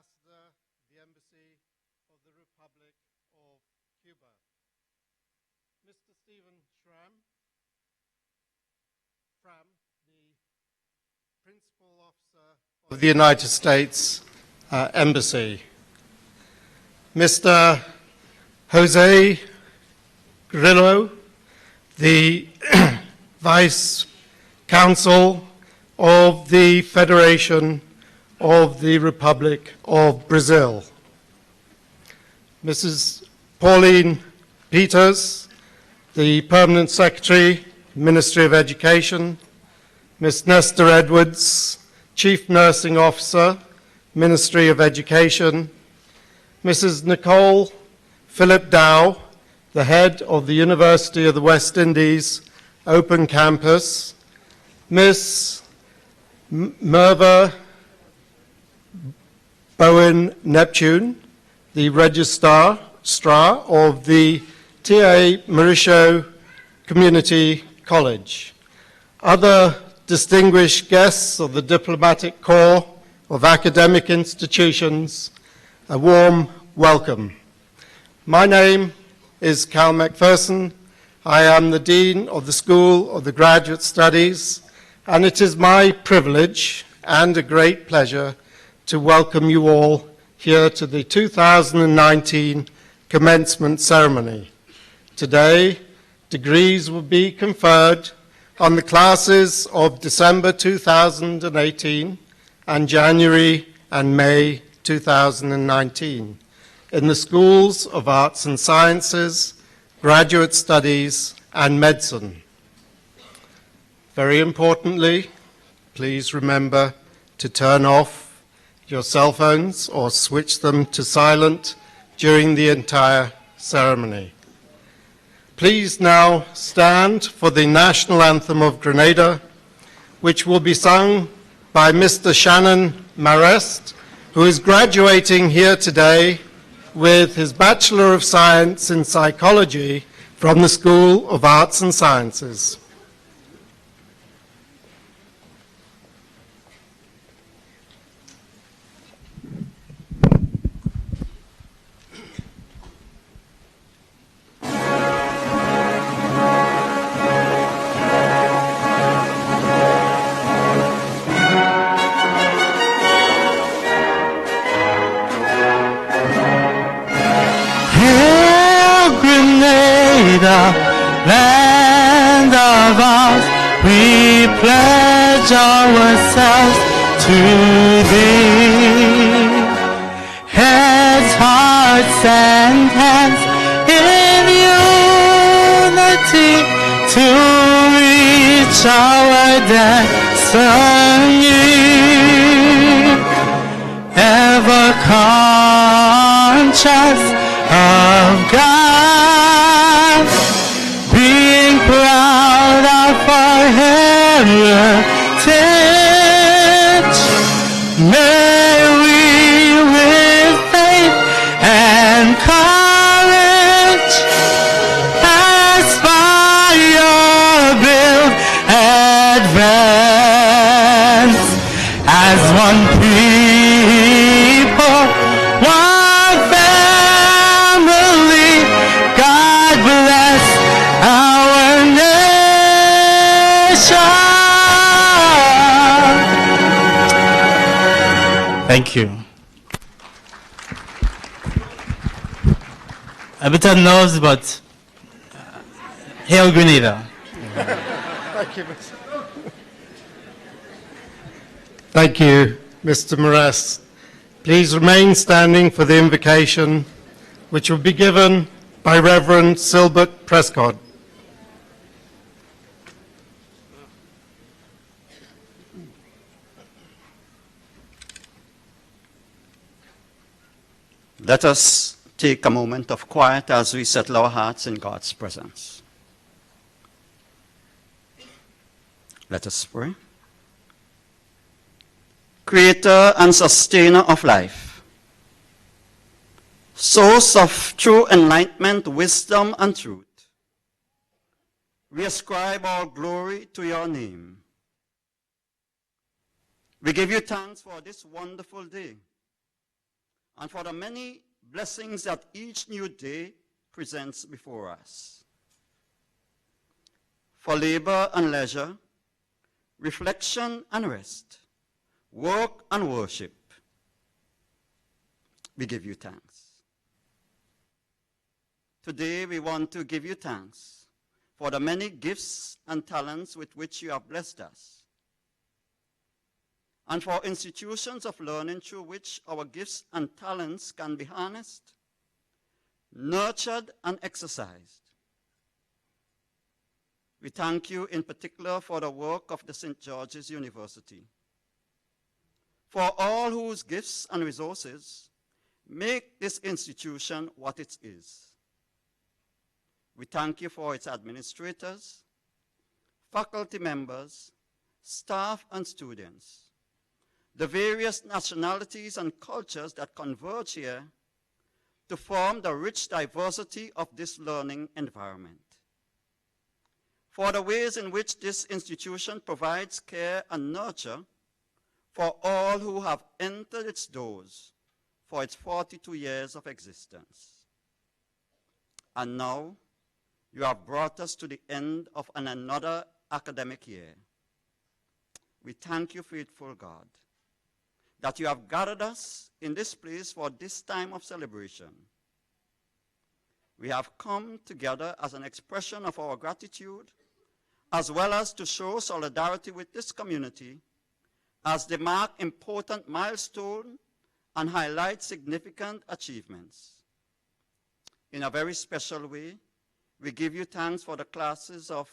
Ambassador, the Embassy of the Republic of Cuba. Mr. Stephen Fram, the Principal Officer of the United States Embassy. Mr. Jose Grillo, the Vice Consul of the Federation of the Republic of Brazil. Mrs. Pauline Peters, the Permanent Secretary, Ministry of Education. Ms. Nestor Edwards, Chief Nursing Officer, Ministry of Education. Mrs. Nicole Philip Dow, the head of the University of the West Indies Open Campus. Ms. Merva Bowen Neptune, the Registrar of the T.A. Mauricio Community College. Other distinguished guests of the Diplomatic Corps of academic institutions, a warm welcome. My name is Cal McPherson. I am the Dean of the School of the Graduate Studies, and it is my privilege and a great pleasure to welcome you all here to the 2019 commencement ceremony. Today, degrees will be conferred on the classes of December 2018 and January and May 2019 in the Schools of Arts and Sciences, Graduate Studies, and Medicine. Very importantly, please remember to turn off your cell phones or switch them to silent during the entire ceremony. Please now stand for the National Anthem of Grenada, which will be sung by Mr. Shannon Marest, who is graduating here today with his Bachelor of Science in Psychology from the School of Arts and Sciences. Land of ours, we pledge ourselves to thee. Heads, hearts, and hands in unity to reach our destiny. Ever conscious of God, being proud of our heritage, may we with faith and courage aspire, build, advance as one people, one family. God bless our nation. Thank you. Everyone knows about Hail Grenada. Thank you, Thank you, Mr. Marest. Please remain standing for the invocation, which will be given by Reverend Silbert Prescott. Let us take a moment of quiet as we settle our hearts in God's presence. Let us pray. Creator and sustainer of life, source of true enlightenment, wisdom, and truth, we ascribe all glory to your name. We give you thanks for this wonderful day, and for the many blessings that each new day presents before us. For labor and leisure, reflection and rest, work and worship, we give you thanks. Today we want to give you thanks for the many gifts and talents with which you have blessed us, and for institutions of learning through which our gifts and talents can be harnessed, nurtured, and exercised. We thank you in particular for the work of the St. George's University, for all whose gifts and resources make this institution what it is. We thank you for its administrators, faculty members, staff, and students, the various nationalities and cultures that converge here to form the rich diversity of this learning environment, for the ways in which this institution provides care and nurture for all who have entered its doors for its 42 years of existence. And now, you have brought us to the end of another academic year. We thank you, faithful God, that you have gathered us in this place for this time of celebration. We have come together as an expression of our gratitude, as well as to show solidarity with this community as they mark important milestones and highlight significant achievements. In a very special way, we give you thanks for the classes of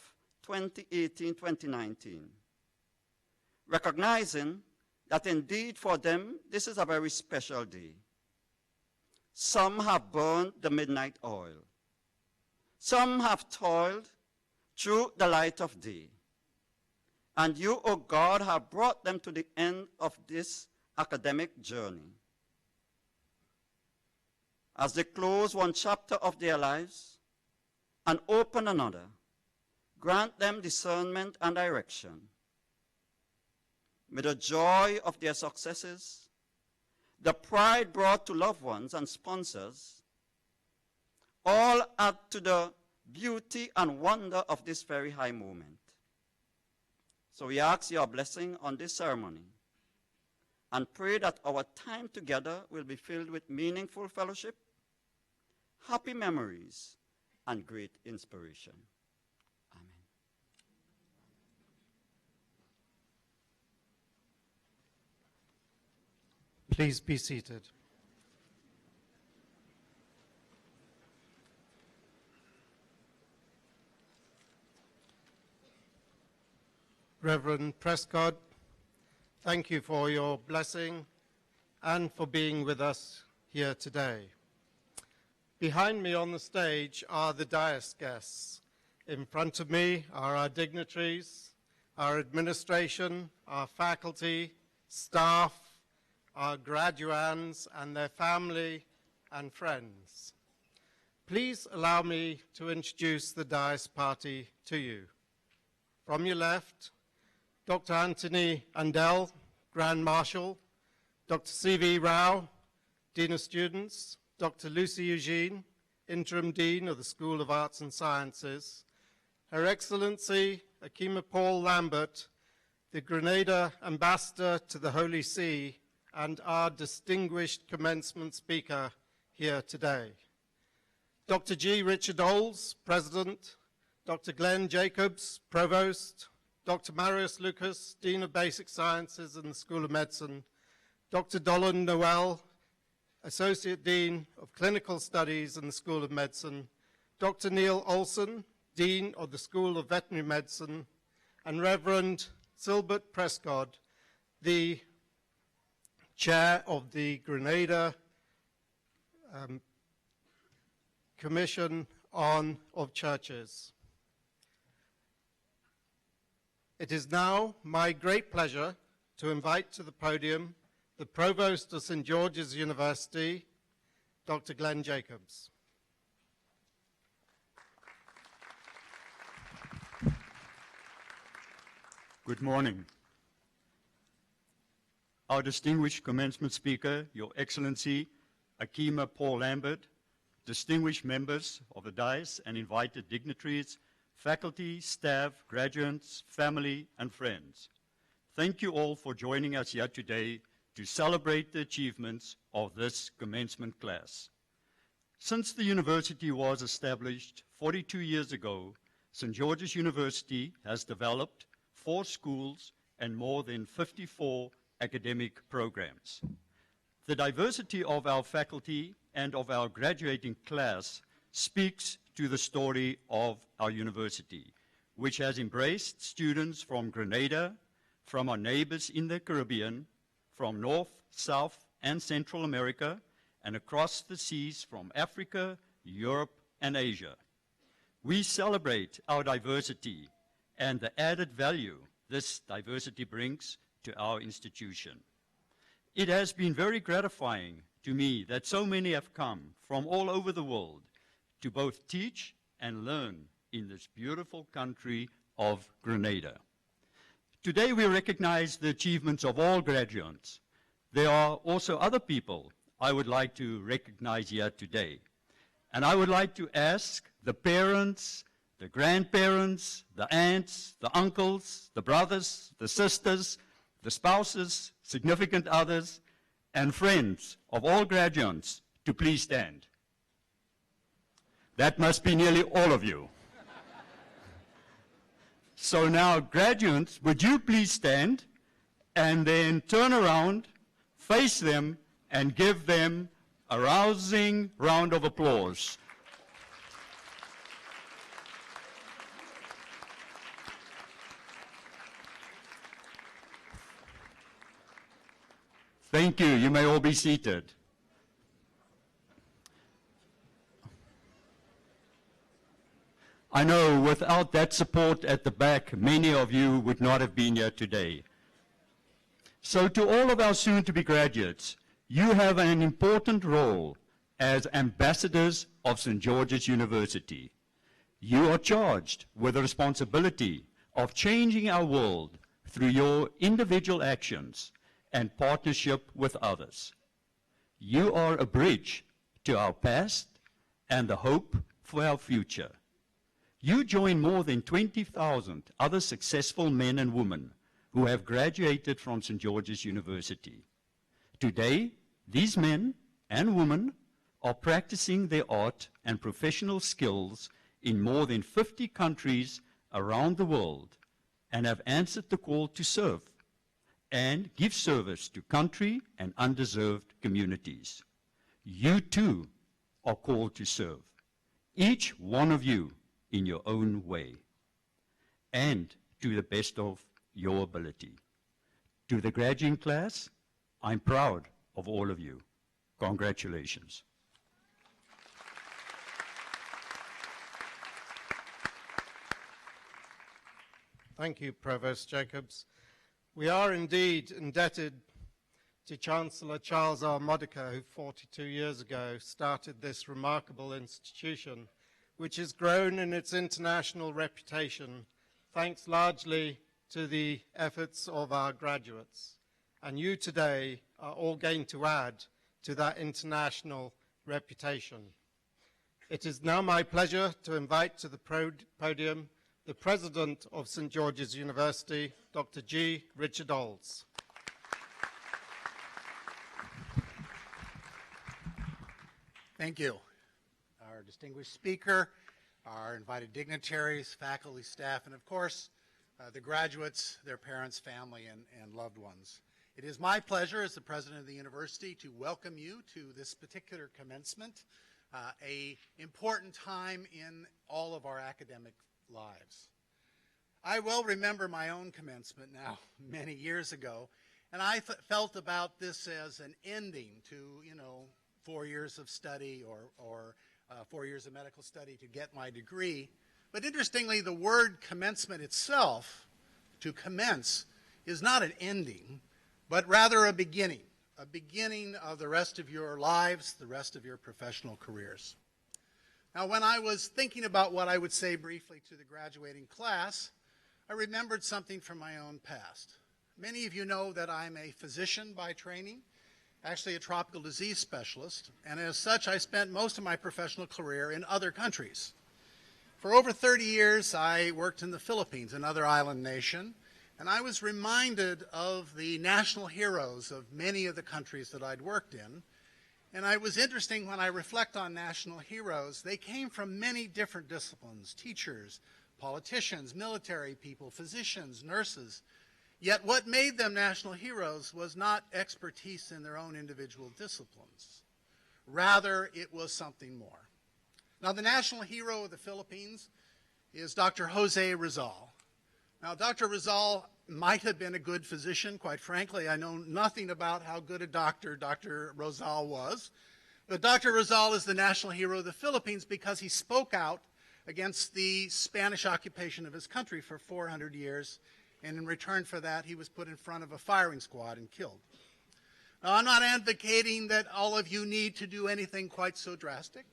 2018-2019, recognizing that indeed for them this is a very special day. Some have burned the midnight oil. Some have toiled through the light of day. And you, O God, have brought them to the end of this academic journey. As they close one chapter of their lives and open another, grant them discernment and direction. May the joy of their successes, the pride brought to loved ones and sponsors, all add to the beauty and wonder of this very high moment. So we ask your blessing on this ceremony and pray that our time together will be filled with meaningful fellowship, happy memories, and great inspiration. Amen. Please be seated. Reverend Prescott, thank you for your blessing and for being with us here today. Behind me on the stage are the dais guests. In front of me are our dignitaries, our administration, our faculty, staff, our graduands, and their family and friends. Please allow me to introduce the dais party to you. From your left, Dr. Anthony Andel, Grand Marshal, Dr. C.V. Rao, Dean of Students, Dr. Lucy Eugene, Interim Dean of the School of Arts and Sciences, Her Excellency Akima Paul Lambert, the Grenada Ambassador to the Holy See, and our distinguished commencement speaker here today. Dr. G. Richard Oles, President, Dr. Glenn Jacobs, Provost, Dr. Marius Lucas, Dean of Basic Sciences in the School of Medicine, Dr. Dolan Noel, Associate Dean of Clinical Studies in the School of Medicine, Dr. Neil Olson, Dean of the School of Veterinary Medicine, and Reverend Silbert Prescott, the Chair of the Grenada Commission of Churches. It is now my great pleasure to invite to the podium the Provost of St. George's University, Dr. Glenn Jacobs. Good morning. Our distinguished commencement speaker, Your Excellency, Akima Paul Lambert, distinguished members of the dais and invited dignitaries, faculty, staff, graduates, family, and friends. Thank you all for joining us here today to celebrate the achievements of this commencement class. Since the university was established 42 years ago, St. George's University has developed 4 schools and more than 54 academic programs. The diversity of our faculty and of our graduating class speaks to the story of our university, which has embraced students from Grenada, from our neighbors in the Caribbean, from North, South, and Central America, and across the seas from Africa, Europe, and Asia. We celebrate our diversity and the added value this diversity brings to our institution. It has been very gratifying to me that so many have come from all over the world to both teach and learn in this beautiful country of Grenada. Today we recognize the achievements of all graduates. There are also other people I would like to recognize here today. And I would like to ask the parents, the grandparents, the aunts, the uncles, the brothers, the sisters, the spouses, significant others, and friends of all graduates to please stand. That must be nearly all of you. So now, graduates, would you please stand and then turn around, face them, and give them a rousing round of applause. Thank you. You may all be seated. I know without that support at the back, many of you would not have been here today. So to all of our soon-to-be graduates, you have an important role as ambassadors of St. George's University. You are charged with the responsibility of changing our world through your individual actions and partnership with others. You are a bridge to our past and the hope for our future. You join more than 20,000 other successful men and women who have graduated from St. George's University. Today, these men and women are practicing their art and professional skills in more than 50 countries around the world and have answered the call to serve and give service to country and undeserved communities. You too are called to serve, each one of you in your own way, and to the best of your ability. To the graduating class, I'm proud of all of you. Congratulations. Thank you, Provost Jacobs. We are indeed indebted to Chancellor Charles R. Modica, who 42 years ago started this remarkable institution, which has grown in its international reputation, thanks largely to the efforts of our graduates. And you today are all going to add to that international reputation. It is now my pleasure to invite to the podium the President of St. George's University, Dr. G. Richard Olds. Thank you. Our distinguished speaker, our invited dignitaries, faculty, staff, and of course, the graduates, their parents, family, and loved ones. It is my pleasure as the president of the university to welcome you to this particular commencement, an important time in all of our academic lives. I well remember my own commencement now, many years ago, and I felt about this as an ending to, 4 years of study or 4 years of medical study to get my degree. But interestingly, the word commencement itself, to commence, is not an ending, but rather a beginning of the rest of your lives, the rest of your professional careers. Now, when I was thinking about what I would say briefly to the graduating class, I remembered something from my own past. Many of you know that I'm a physician by training, actually a tropical disease specialist, and as such, I spent most of my professional career in other countries. For over 30 years, I worked in the Philippines, another island nation, and I was reminded of the national heroes of many of the countries that I'd worked in. And it was interesting when I reflect on national heroes, they came from many different disciplines: teachers, politicians, military people, physicians, nurses. Yet what made them national heroes was not expertise in their own individual disciplines. Rather, it was something more. Now, the national hero of the Philippines is Dr. Jose Rizal. Now, Dr. Rizal might have been a good physician. Quite frankly, I know nothing about how good a doctor Dr. Rizal was. But Dr. Rizal is the national hero of the Philippines because he spoke out against the Spanish occupation of his country for 400 years. And in return for that, he was put in front of a firing squad and killed. Now, I'm not advocating that all of you need to do anything quite so drastic.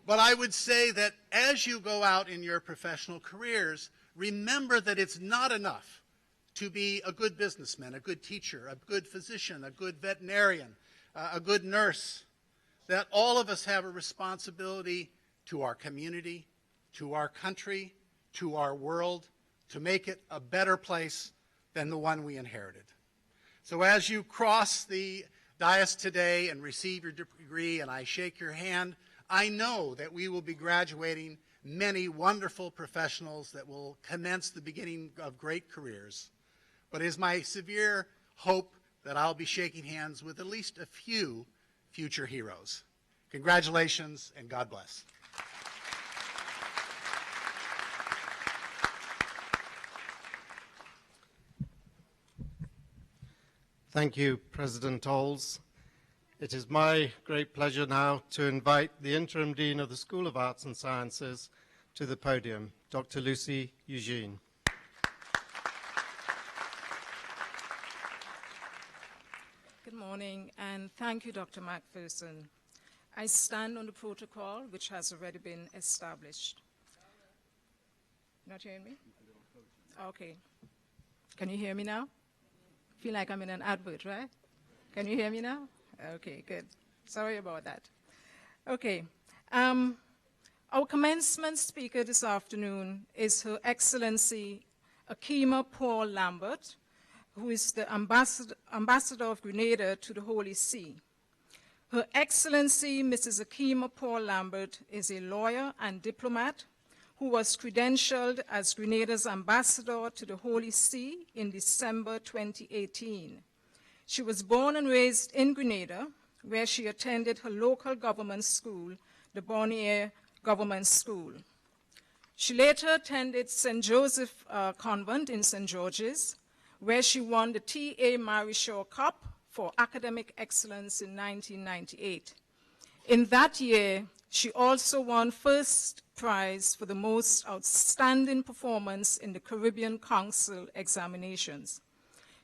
But I would say that as you go out in your professional careers, remember that it's not enough to be a good businessman, a good teacher, a good physician, a good veterinarian, a good nurse, that all of us have a responsibility to our community, to our country, to our world, to make it a better place than the one we inherited. So as you cross the dais today and receive your degree and I shake your hand, I know that we will be graduating many wonderful professionals that will commence the beginning of great careers. But it is my severe hope that I'll be shaking hands with at least a few future heroes. Congratulations and God bless. Thank you, President Olds. It is my great pleasure now to invite the Interim Dean of the School of Arts and Sciences to the podium, Dr. Lucy Eugene. Good morning, and thank you, Dr. McPherson. I stand on the protocol which has already been established. Not hearing me? Okay. Can you hear me now? Feel like I'm in an advert, right? Can you hear me now? Okay, good. Sorry about that. Okay. Our commencement speaker this afternoon is Her Excellency Akima Paul Lambert, who is the ambassador of Grenada to the Holy See. Her Excellency Mrs. Akima Paul Lambert is a lawyer and diplomat who was credentialed as Grenada's ambassador to the Holy See in December 2018. She was born and raised in Grenada, where she attended her local government school, the Bonnier Government School. She later attended St. Joseph Convent in St. George's, where she won the T.A. Mary Shaw Cup for academic excellence in 1998. In that year, she also won first prize for the most outstanding performance in the Caribbean Council examinations.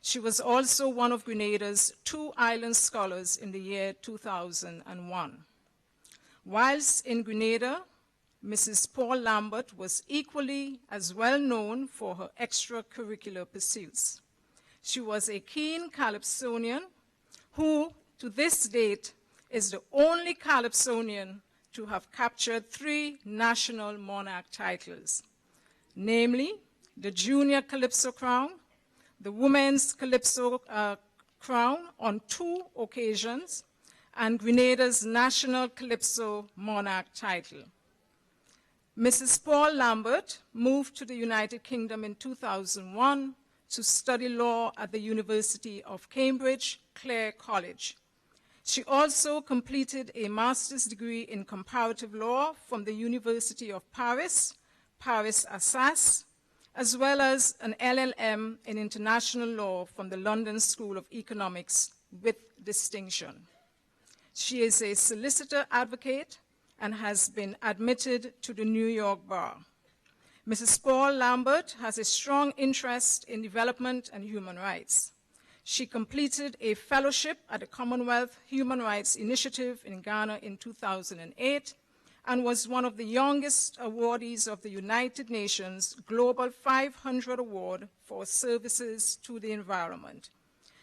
She was also one of Grenada's 2 island scholars in the year 2001. Whilst in Grenada, Mrs. Paul Lambert was equally as well known for her extracurricular pursuits. She was a keen Calypsonian who, to this date, is the only Calypsonian to have captured 3 national monarch titles, namely the Junior Calypso Crown, the Women's Calypso Crown on 2 occasions, and Grenada's National Calypso Monarch title. Mrs. Paul Lambert moved to the United Kingdom in 2001 to study law at the University of Cambridge, Clare College. She also completed a master's degree in comparative law from the University of Paris, Paris-Assas, as well as an LLM in international law from the London School of Economics with distinction. She is a solicitor advocate and has been admitted to the New York Bar. Mrs. Paul Lambert has a strong interest in development and human rights. She completed a fellowship at the Commonwealth Human Rights Initiative in Ghana in 2008 and was one of the youngest awardees of the United Nations Global 500 Award for services to the environment.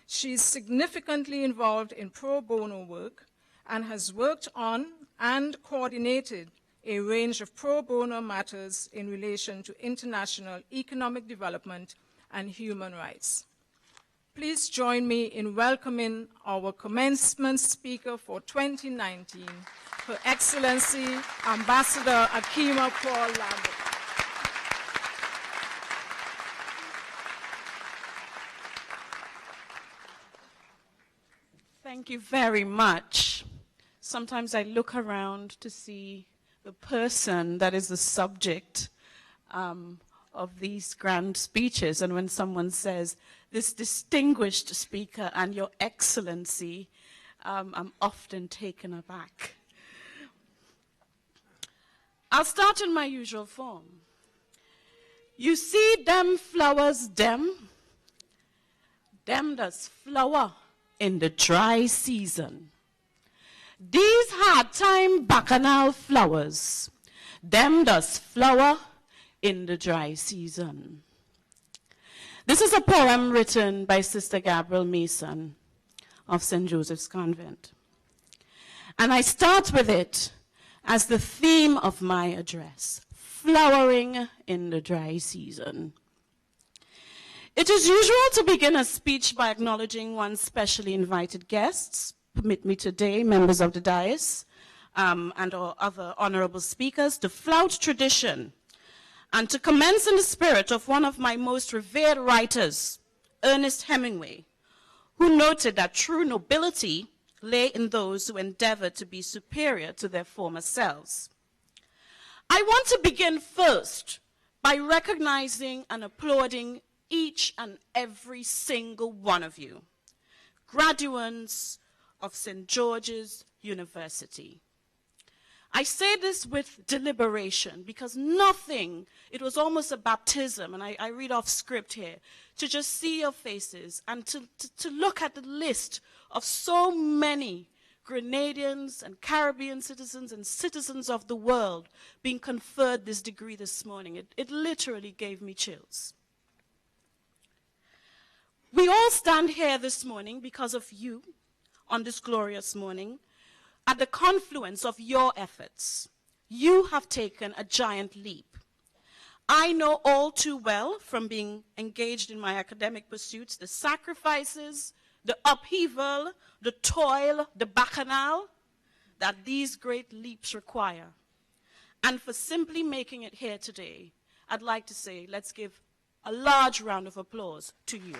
She is significantly involved in pro bono work and has worked on and coordinated a range of pro bono matters in relation to international economic development and human rights. Please join me in welcoming our commencement speaker for 2019, Her Excellency Ambassador Akima Paul Lambert. Thank you very much. Sometimes I look around to see the person that is the subject of these grand speeches, and when someone says, this distinguished speaker and your excellency, I'm often taken aback. I'll start in my usual form. You see them flowers, them does flower in the dry season. These hard time bacchanal flowers, them does flower in the dry season. This is a poem written by Sister Gabrielle Mason of St. Joseph's Convent. And I start with it as the theme of my address, flowering in the dry season. It is usual to begin a speech by acknowledging one's specially invited guests. Permit me today, members of the dais, and our other honorable speakers, to flout tradition and to commence in the spirit of one of my most revered writers, Ernest Hemingway, who noted that true nobility lay in those who endeavor to be superior to their former selves. I want to begin first by recognizing and applauding each and every single one of you, graduates of St. George's University. I say this with deliberation because it was almost a baptism, and I read off script here, to just see your faces and to look at the list of so many Grenadians and Caribbean citizens and citizens of the world being conferred this degree this morning. It literally gave me chills. We all stand here this morning because of you on this glorious morning at the confluence of your efforts. You have taken a giant leap. I know all too well from being engaged in my academic pursuits the sacrifices, the upheaval, the toil, the bacchanal that these great leaps require. And for simply making it here today, I'd like to say, let's give a large round of applause to you.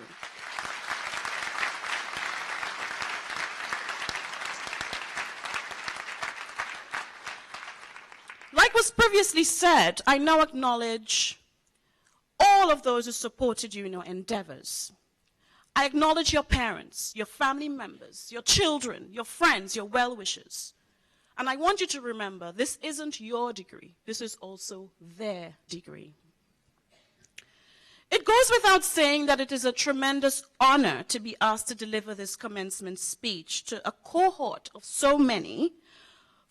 Like was previously said, I now acknowledge all of those who supported you in your endeavors. I acknowledge your parents, your family members, your children, your friends, your well-wishers. And I want you to remember, this isn't your degree. This is also their degree. It goes without saying that it is a tremendous honor to be asked to deliver this commencement speech to a cohort of so many,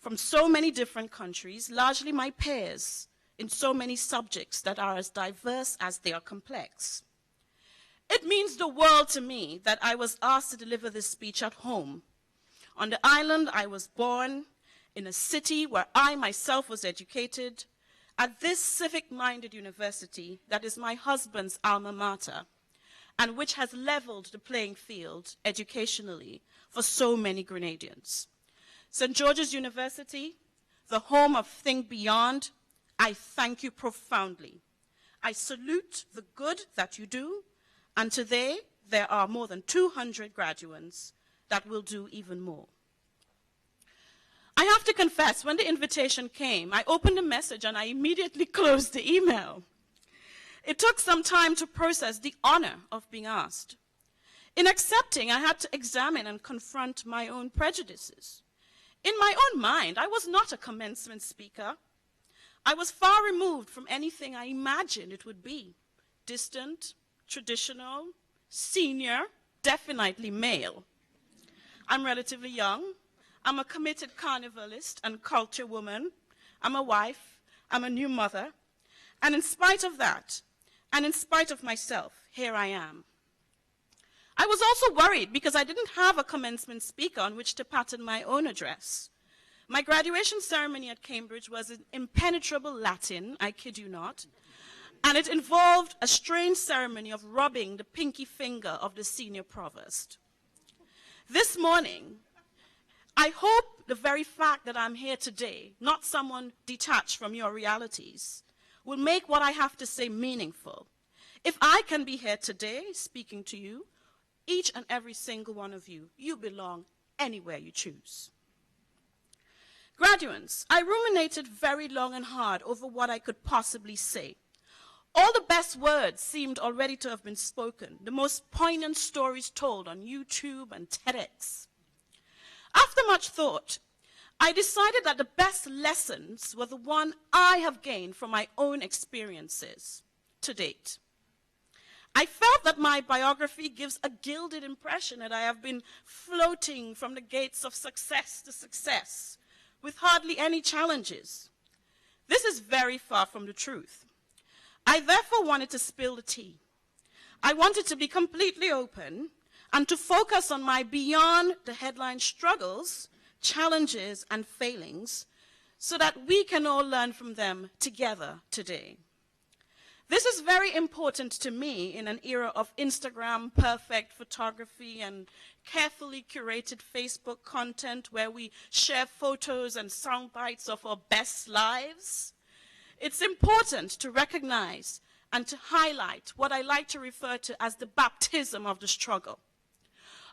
from so many different countries, largely my peers, in so many subjects that are as diverse as they are complex. It means the world to me that I was asked to deliver this speech at home. On the island I was born, in a city where I myself was educated, at this civic-minded university that is my husband's alma mater, and which has leveled the playing field educationally for so many Grenadians. St. George's University, the home of Think Beyond, I thank you profoundly. I salute the good that you do, and today there are more than 200 graduates that will do even more. I have to confess, when the invitation came, I opened the message and I immediately closed the email. It took some time to process the honor of being asked. In accepting, I had to examine and confront my own prejudices. In my own mind, I was not a commencement speaker. I was far removed from anything I imagined it would be. Distant, traditional, senior, definitely male. I'm relatively young. I'm a committed carnivalist and culture woman. I'm a wife. I'm a new mother. And in spite of that, and in spite of myself, here I am. I was also worried because I didn't have a commencement speaker on which to pattern my own address. My graduation ceremony at Cambridge was in impenetrable Latin, I kid you not, and it involved a strange ceremony of rubbing the pinky finger of the senior provost. This morning, I hope the very fact that I'm here today, not someone detached from your realities, will make what I have to say meaningful. If I can be here today speaking to you, each and every single one of you, you belong anywhere you choose. Graduates, I ruminated very long and hard over what I could possibly say. All the best words seemed already to have been spoken, the most poignant stories told on YouTube and TEDx. After much thought, I decided that the best lessons were the one I have gained from my own experiences to date. I felt that my biography gives a gilded impression that I have been floating from the gates of success to success with hardly any challenges. This is very far from the truth. I therefore wanted to spill the tea. I wanted to be completely open and to focus on my beyond the headline struggles, challenges, and failings so that we can all learn from them together today. This is very important to me in an era of Instagram perfect photography and carefully curated Facebook content where we share photos and sound bites of our best lives. It's important to recognize and to highlight what I like to refer to as the baptism of the struggle.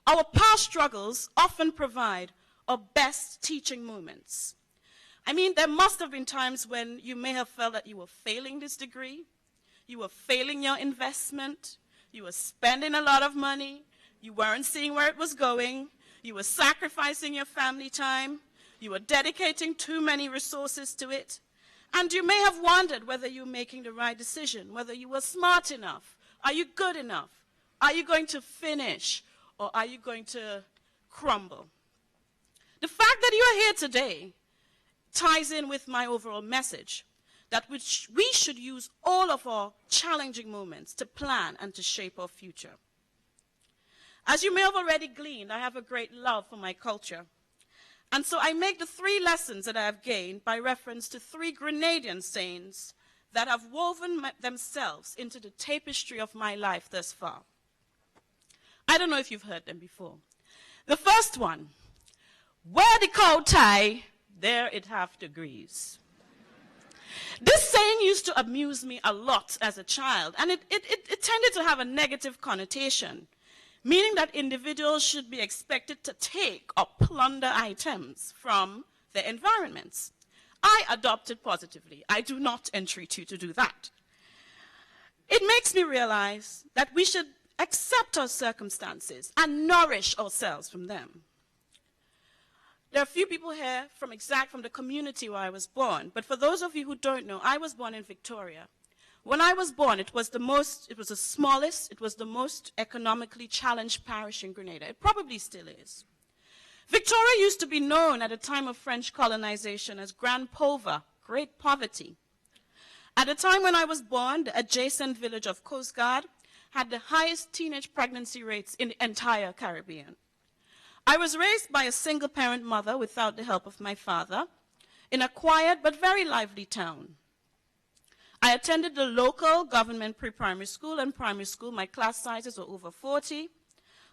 Our past struggles often provide our best teaching moments. I mean, there must have been times when you may have felt that you were failing this degree, you were failing your investment, you were spending a lot of money, you weren't seeing where it was going, you were sacrificing your family time, you were dedicating too many resources to it, and you may have wondered whether you were making the right decision, whether you were smart enough, are you good enough, are you going to finish, or are you going to crumble? The fact that you are here today ties in with my overall message, that we should use all of our challenging moments to plan and to shape our future. As you may have already gleaned, I have a great love for my culture. And so I make the 3 lessons that I have gained by reference to 3 Grenadian sayings that have woven themselves into the tapestry of my life thus far. I don't know if you've heard them before. The first one, where the cow tie, there it half degrees. This saying used to amuse me a lot as a child, and it tended to have a negative connotation, meaning that individuals should be expected to take or plunder items from their environments. I adopt it positively. I do not entreat you to do that. It makes me realize that we should accept our circumstances and nourish ourselves from them. There are a few people here from the community where I was born, but for those of you who don't know, I was born in Victoria. When I was born, it was the smallest, it was the most economically challenged parish in Grenada. It probably still is. Victoria used to be known at the time of French colonization as Grand Pauvre, great poverty. At the time when I was born, the adjacent village of Coast Guard had the highest teenage pregnancy rates in the entire Caribbean. I was raised by a single-parent mother without the help of my father in a quiet but very lively town. I attended the local government pre-primary school and primary school. My class sizes were over 40.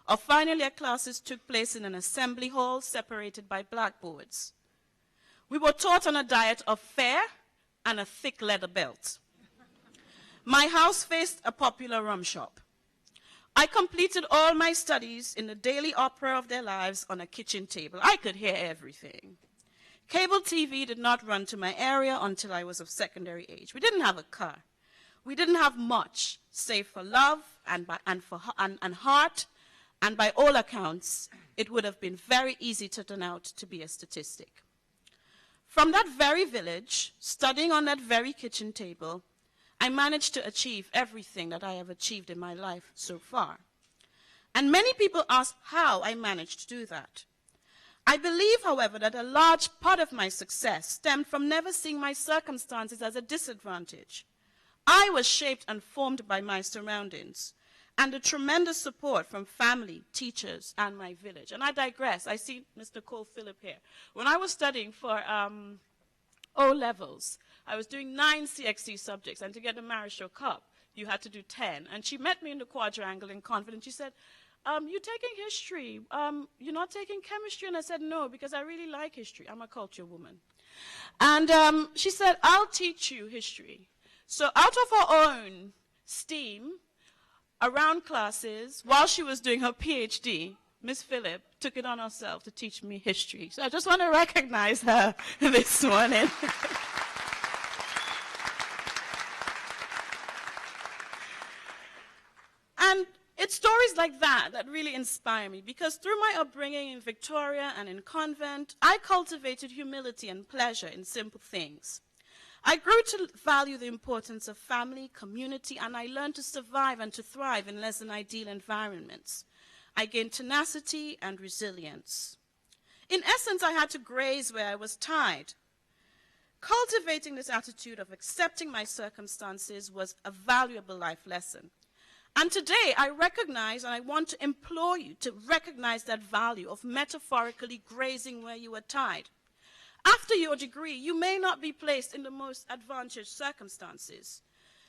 Our final year classes took place in an assembly hall separated by blackboards. We were taught on a diet of fare and a thick leather belt. My house faced a popular rum shop. I completed all my studies in the daily opera of their lives on a kitchen table. I could hear everything. Cable TV did not run to my area until I was of secondary age. We didn't have a car. We didn't have much, save for love and heart, and by all accounts, it would have been very easy to turn out to be a statistic. From that very village, studying on that very kitchen table, I managed to achieve everything that I have achieved in my life so far. And many people ask how I managed to do that. I believe, however, that a large part of my success stemmed from never seeing my circumstances as a disadvantage. I was shaped and formed by my surroundings, and the tremendous support from family, teachers, and my village. And I digress. I see Mr. Cole Phillip here. When I was studying for O-levels, I was doing 9 CXC subjects, and to get the Marischal Cup, you had to do 10. And she met me in the quadrangle in Confidence. She said, you're taking history. You're not taking chemistry? And I said, no, because I really like history. I'm a culture woman. And she said, I'll teach you history. So out of her own steam, around classes, while she was doing her PhD, Miss Phillip took it on herself to teach me history. So I just want to recognize her this morning. And it's stories like that that really inspire me, because through my upbringing in Victoria and in convent, I cultivated humility and pleasure in simple things. I grew to value the importance of family, community, and I learned to survive and to thrive in less than ideal environments. I gained tenacity and resilience. In essence, I had to graze where I was tied. Cultivating this attitude of accepting my circumstances was a valuable life lesson. And today, I recognize, and I want to implore you to recognize that value of metaphorically grazing where you are tied. After your degree, you may not be placed in the most advantaged circumstances.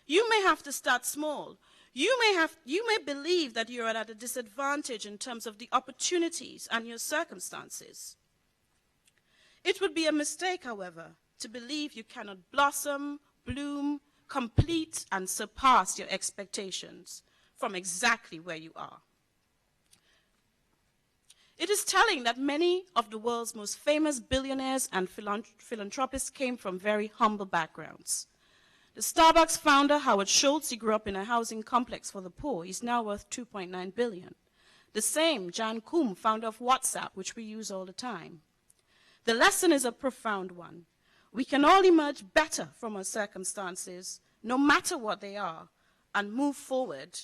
You may have to start small. You may believe that you're at a disadvantage in terms of the opportunities and your circumstances. It would be a mistake, however, to believe you cannot blossom, bloom, complete, and surpass your expectations from exactly where you are. It is telling that many of the world's most famous billionaires and philanthropists came from very humble backgrounds. The Starbucks founder, Howard Schultz, he grew up in a housing complex for the poor. He's now worth $2.9 billion. The same Jan Koum, founder of WhatsApp, which we use all the time. The lesson is a profound one. We can all emerge better from our circumstances, no matter what they are, and move forward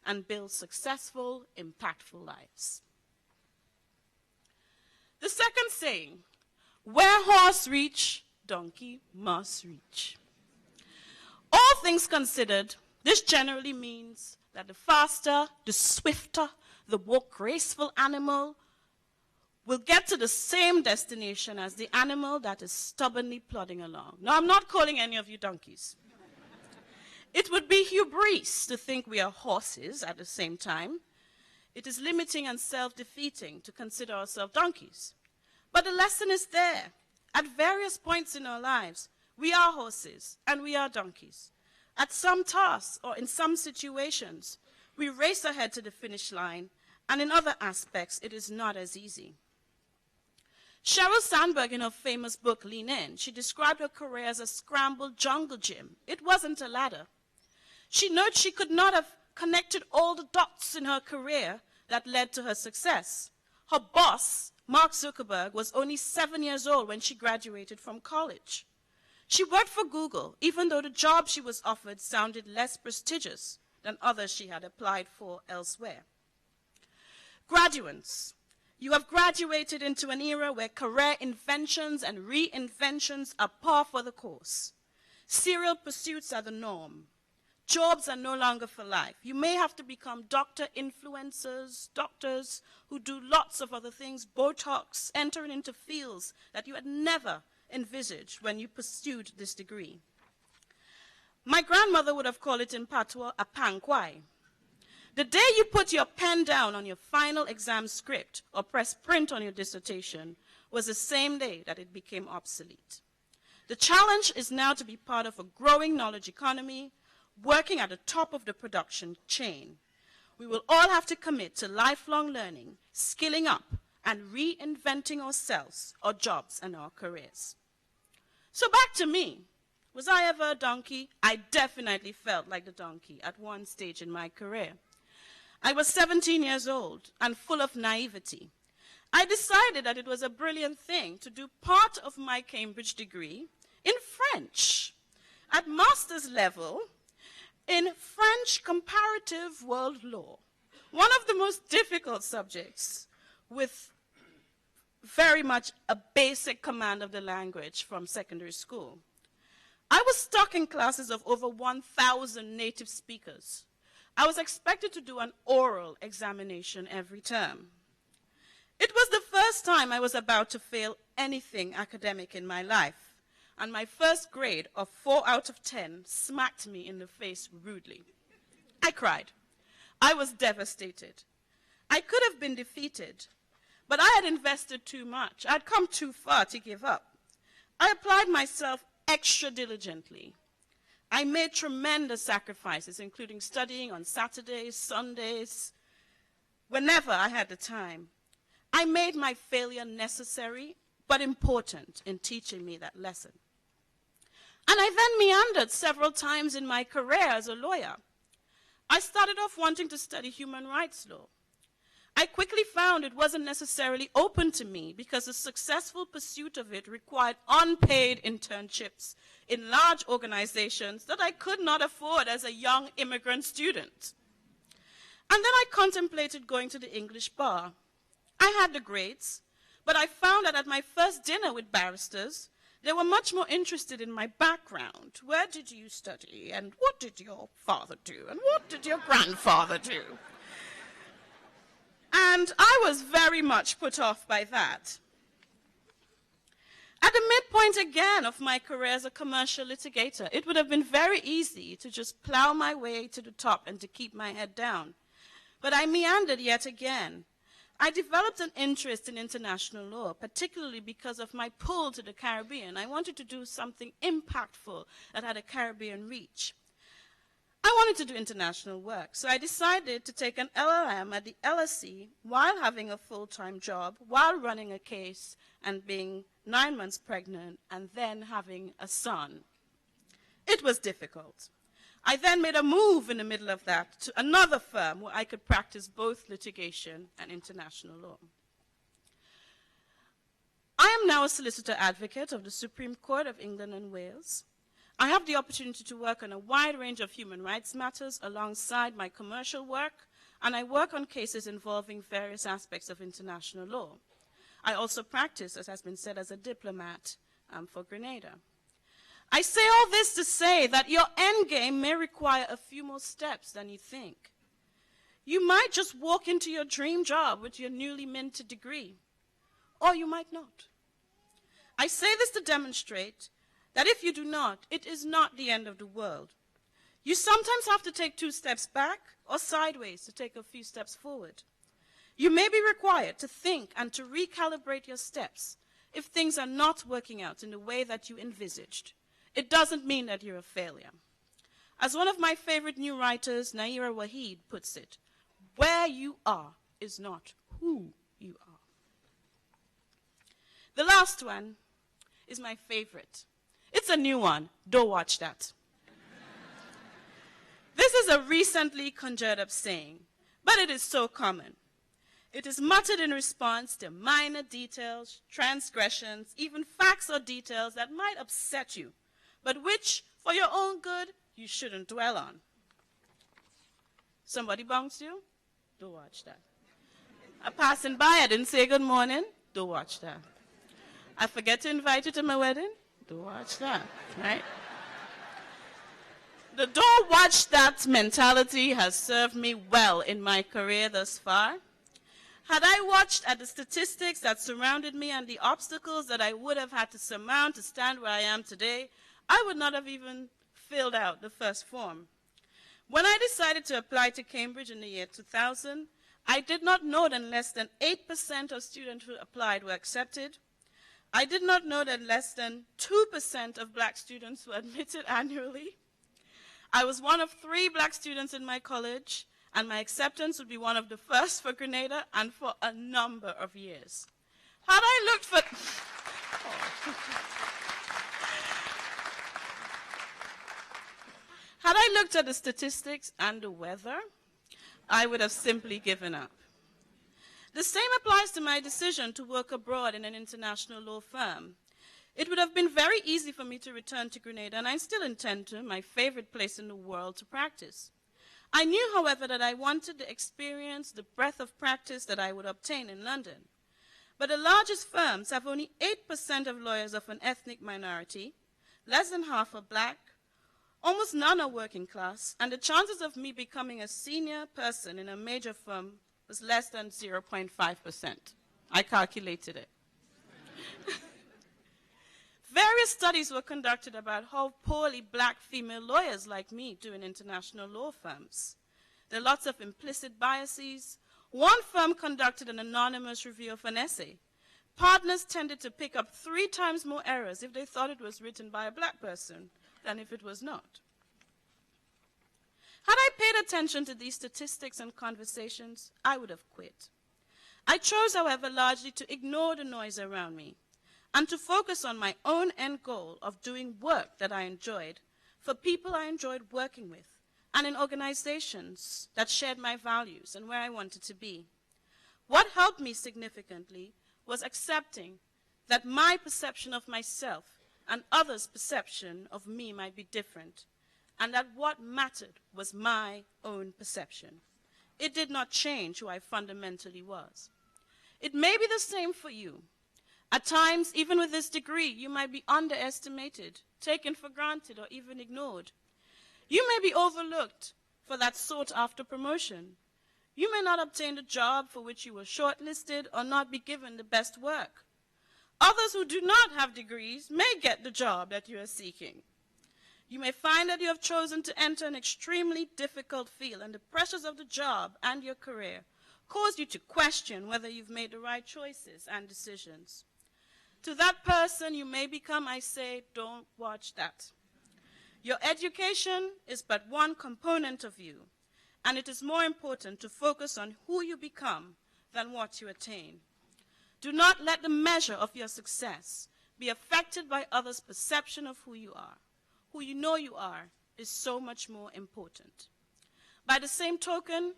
and build successful, impactful lives. The second saying, where horse reach, donkey must reach. All things considered, this generally means that the faster, the swifter, the more graceful animal will get to the same destination as the animal that is stubbornly plodding along. Now, I'm not calling any of you donkeys. It would be hubris to think we are horses at the same time. It is limiting and self-defeating to consider ourselves donkeys. But the lesson is there. At various points in our lives, we are horses and we are donkeys. At some tasks or in some situations, we race ahead to the finish line, and in other aspects, it is not as easy. Sheryl Sandberg, in her famous book, Lean In, she described her career as a scrambled jungle gym. It wasn't a ladder. She notes she could not have connected all the dots in her career that led to her success. Her boss, Mark Zuckerberg, was only 7 years old when she graduated from college. She worked for Google, even though the job she was offered sounded less prestigious than others she had applied for elsewhere. Graduates, you have graduated into an era where career inventions and reinventions are par for the course. Serial pursuits are the norm. Jobs are no longer for life. You may have to become doctor influencers, doctors who do lots of other things, Botox, entering into fields that you had never envisaged when you pursued this degree. My grandmother would have called it in patois a pankwai. The day you put your pen down on your final exam script or press print on your dissertation was the same day that it became obsolete. The challenge is now to be part of a growing knowledge economy, working at the top of the production chain. We will all have to commit to lifelong learning, skilling up, and reinventing ourselves, our jobs, and our careers. So back to me. Was I ever a donkey? I definitely felt like the donkey at one stage in my career. I was 17 years old and full of naivety. I decided that it was a brilliant thing to do part of my Cambridge degree in French at master's level in French comparative world law, one of the most difficult subjects with very much a basic command of the language from secondary school. I was stuck in classes of over 1,000 native speakers. I was expected to do an oral examination every term. It was the first time I was about to fail anything academic in my life, and my first grade of 4 out of 10 smacked me in the face rudely. I cried. I was devastated. I could have been defeated, but I had invested too much. I had come too far to give up. I applied myself extra diligently. I made tremendous sacrifices, including studying on Saturdays, Sundays, whenever I had the time. I made my failure necessary, but important in teaching me that lesson. And I then meandered several times in my career as a lawyer. I started off wanting to study human rights law. I quickly found it wasn't necessarily open to me because the successful pursuit of it required unpaid internships in large organizations that I could not afford as a young immigrant student. And then I contemplated going to the English bar. I had the grades, but I found that at my first dinner with barristers, they were much more interested in my background. Where did you study? And what did your father do? And what did your grandfather do? And I was very much put off by that. At the midpoint again of my career as a commercial litigator, it would have been very easy to just plow my way to the top and to keep my head down. But I meandered yet again. I developed an interest in international law, particularly because of my pull to the Caribbean. I wanted to do something impactful that had a Caribbean reach. I wanted to do international work, so I decided to take an LLM at the LSE while having a full-time job, while running a case and being 9 months pregnant, and then having a son. It was difficult. I then made a move in the middle of that to another firm where I could practice both litigation and international law. I am now a solicitor advocate of the Supreme Court of England and Wales. I have the opportunity to work on a wide range of human rights matters alongside my commercial work, and I work on cases involving various aspects of international law. I also practice, as has been said, as a diplomat for Grenada. I say all this to say that your end game may require a few more steps than you think. You might just walk into your dream job with your newly minted degree, or you might not. I say this to demonstrate that if you do not, it is not the end of the world. You sometimes have to take 2 steps back or sideways to take a few steps forward. You may be required to think and to recalibrate your steps if things are not working out in the way that you envisaged. It doesn't mean that you're a failure. As one of my favorite new writers, Naira Waheed, puts it, where you are is not who you are. The last one is my favorite. It's a new one. Don't watch that. This is a recently conjured up saying, but it is so common. It is muttered in response to minor details, transgressions, even facts or details that might upset you, but which, for your own good, you shouldn't dwell on. Somebody bounced you? Don't watch that. I'm passing by, I didn't say good morning? Don't watch that. I forget to invite you to my wedding? Don't watch that, right? The don't watch that mentality has served me well in my career thus far. Had I watched at the statistics that surrounded me and the obstacles that I would have had to surmount to stand where I am today, I would not have even filled out the first form. When I decided to apply to Cambridge in the year 2000, I did not know that less than 8% of students who applied were accepted. I did not know that less than 2% of black students were admitted annually. I was one of 3 black students in my college, and my acceptance would be one of the first for Grenada and for a number of years. Had I looked for... Had I looked at the statistics and the weather, I would have simply given up. The same applies to my decision to work abroad in an international law firm. It would have been very easy for me to return to Grenada, and I still intend to, my favorite place in the world to practice. I knew, however, that I wanted the experience, the breadth of practice that I would obtain in London. But the largest firms have only 8% of lawyers of an ethnic minority, less than half are black, Almost none are working class, and the chances of me becoming a senior person in a major firm was less than 0.5%. I calculated it. Various studies were conducted about how poorly black female lawyers like me do in international law firms. There are lots of implicit biases. One firm conducted an anonymous review of an essay. Partners tended to pick up 3 times more errors if they thought it was written by a black person than if it was not. Had I paid attention to these statistics and conversations, I would have quit. I chose, however, largely to ignore the noise around me and to focus on my own end goal of doing work that I enjoyed for people I enjoyed working with and in organizations that shared my values and where I wanted to be. What helped me significantly was accepting that my perception of myself and others' perception of me might be different, and that what mattered was my own perception. It did not change who I fundamentally was. It may be the same for you. At times, even with this degree, you might be underestimated, taken for granted, or even ignored. You may be overlooked for that sought-after promotion. You may not obtain the job for which you were shortlisted or not be given the best work. Others who do not have degrees may get the job that you are seeking. You may find that you have chosen to enter an extremely difficult field, and the pressures of the job and your career cause you to question whether you've made the right choices and decisions. To that person you may become, I say, don't watch that. Your education is but one component of you, and it is more important to focus on who you become than what you attain. Do not let the measure of your success be affected by others' perception of who you are. Who you know you are is so much more important. By the same token,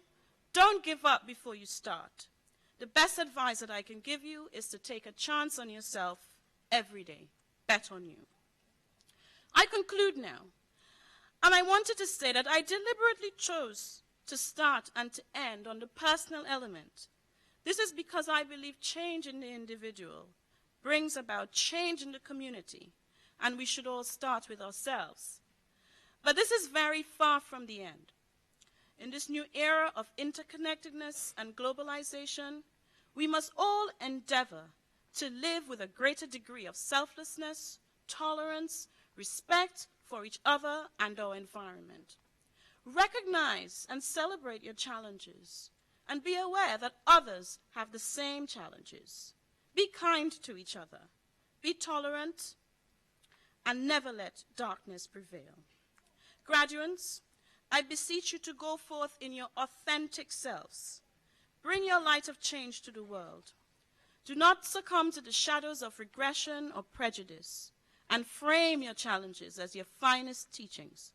don't give up before you start. The best advice that I can give you is to take a chance on yourself every day. Bet on you. I conclude now, and I wanted to say that I deliberately chose to start and to end on the personal element. This is because I believe change in the individual brings about change in the community, and we should all start with ourselves. But this is very far from the end. In this new era of interconnectedness and globalization, we must all endeavor to live with a greater degree of selflessness, tolerance, respect for each other and our environment. Recognize and celebrate your challenges, and be aware that others have the same challenges. Be kind to each other. Be tolerant, and never let darkness prevail. Graduates, I beseech you to go forth in your authentic selves. Bring your light of change to the world. Do not succumb to the shadows of regression or prejudice, and frame your challenges as your finest teachings.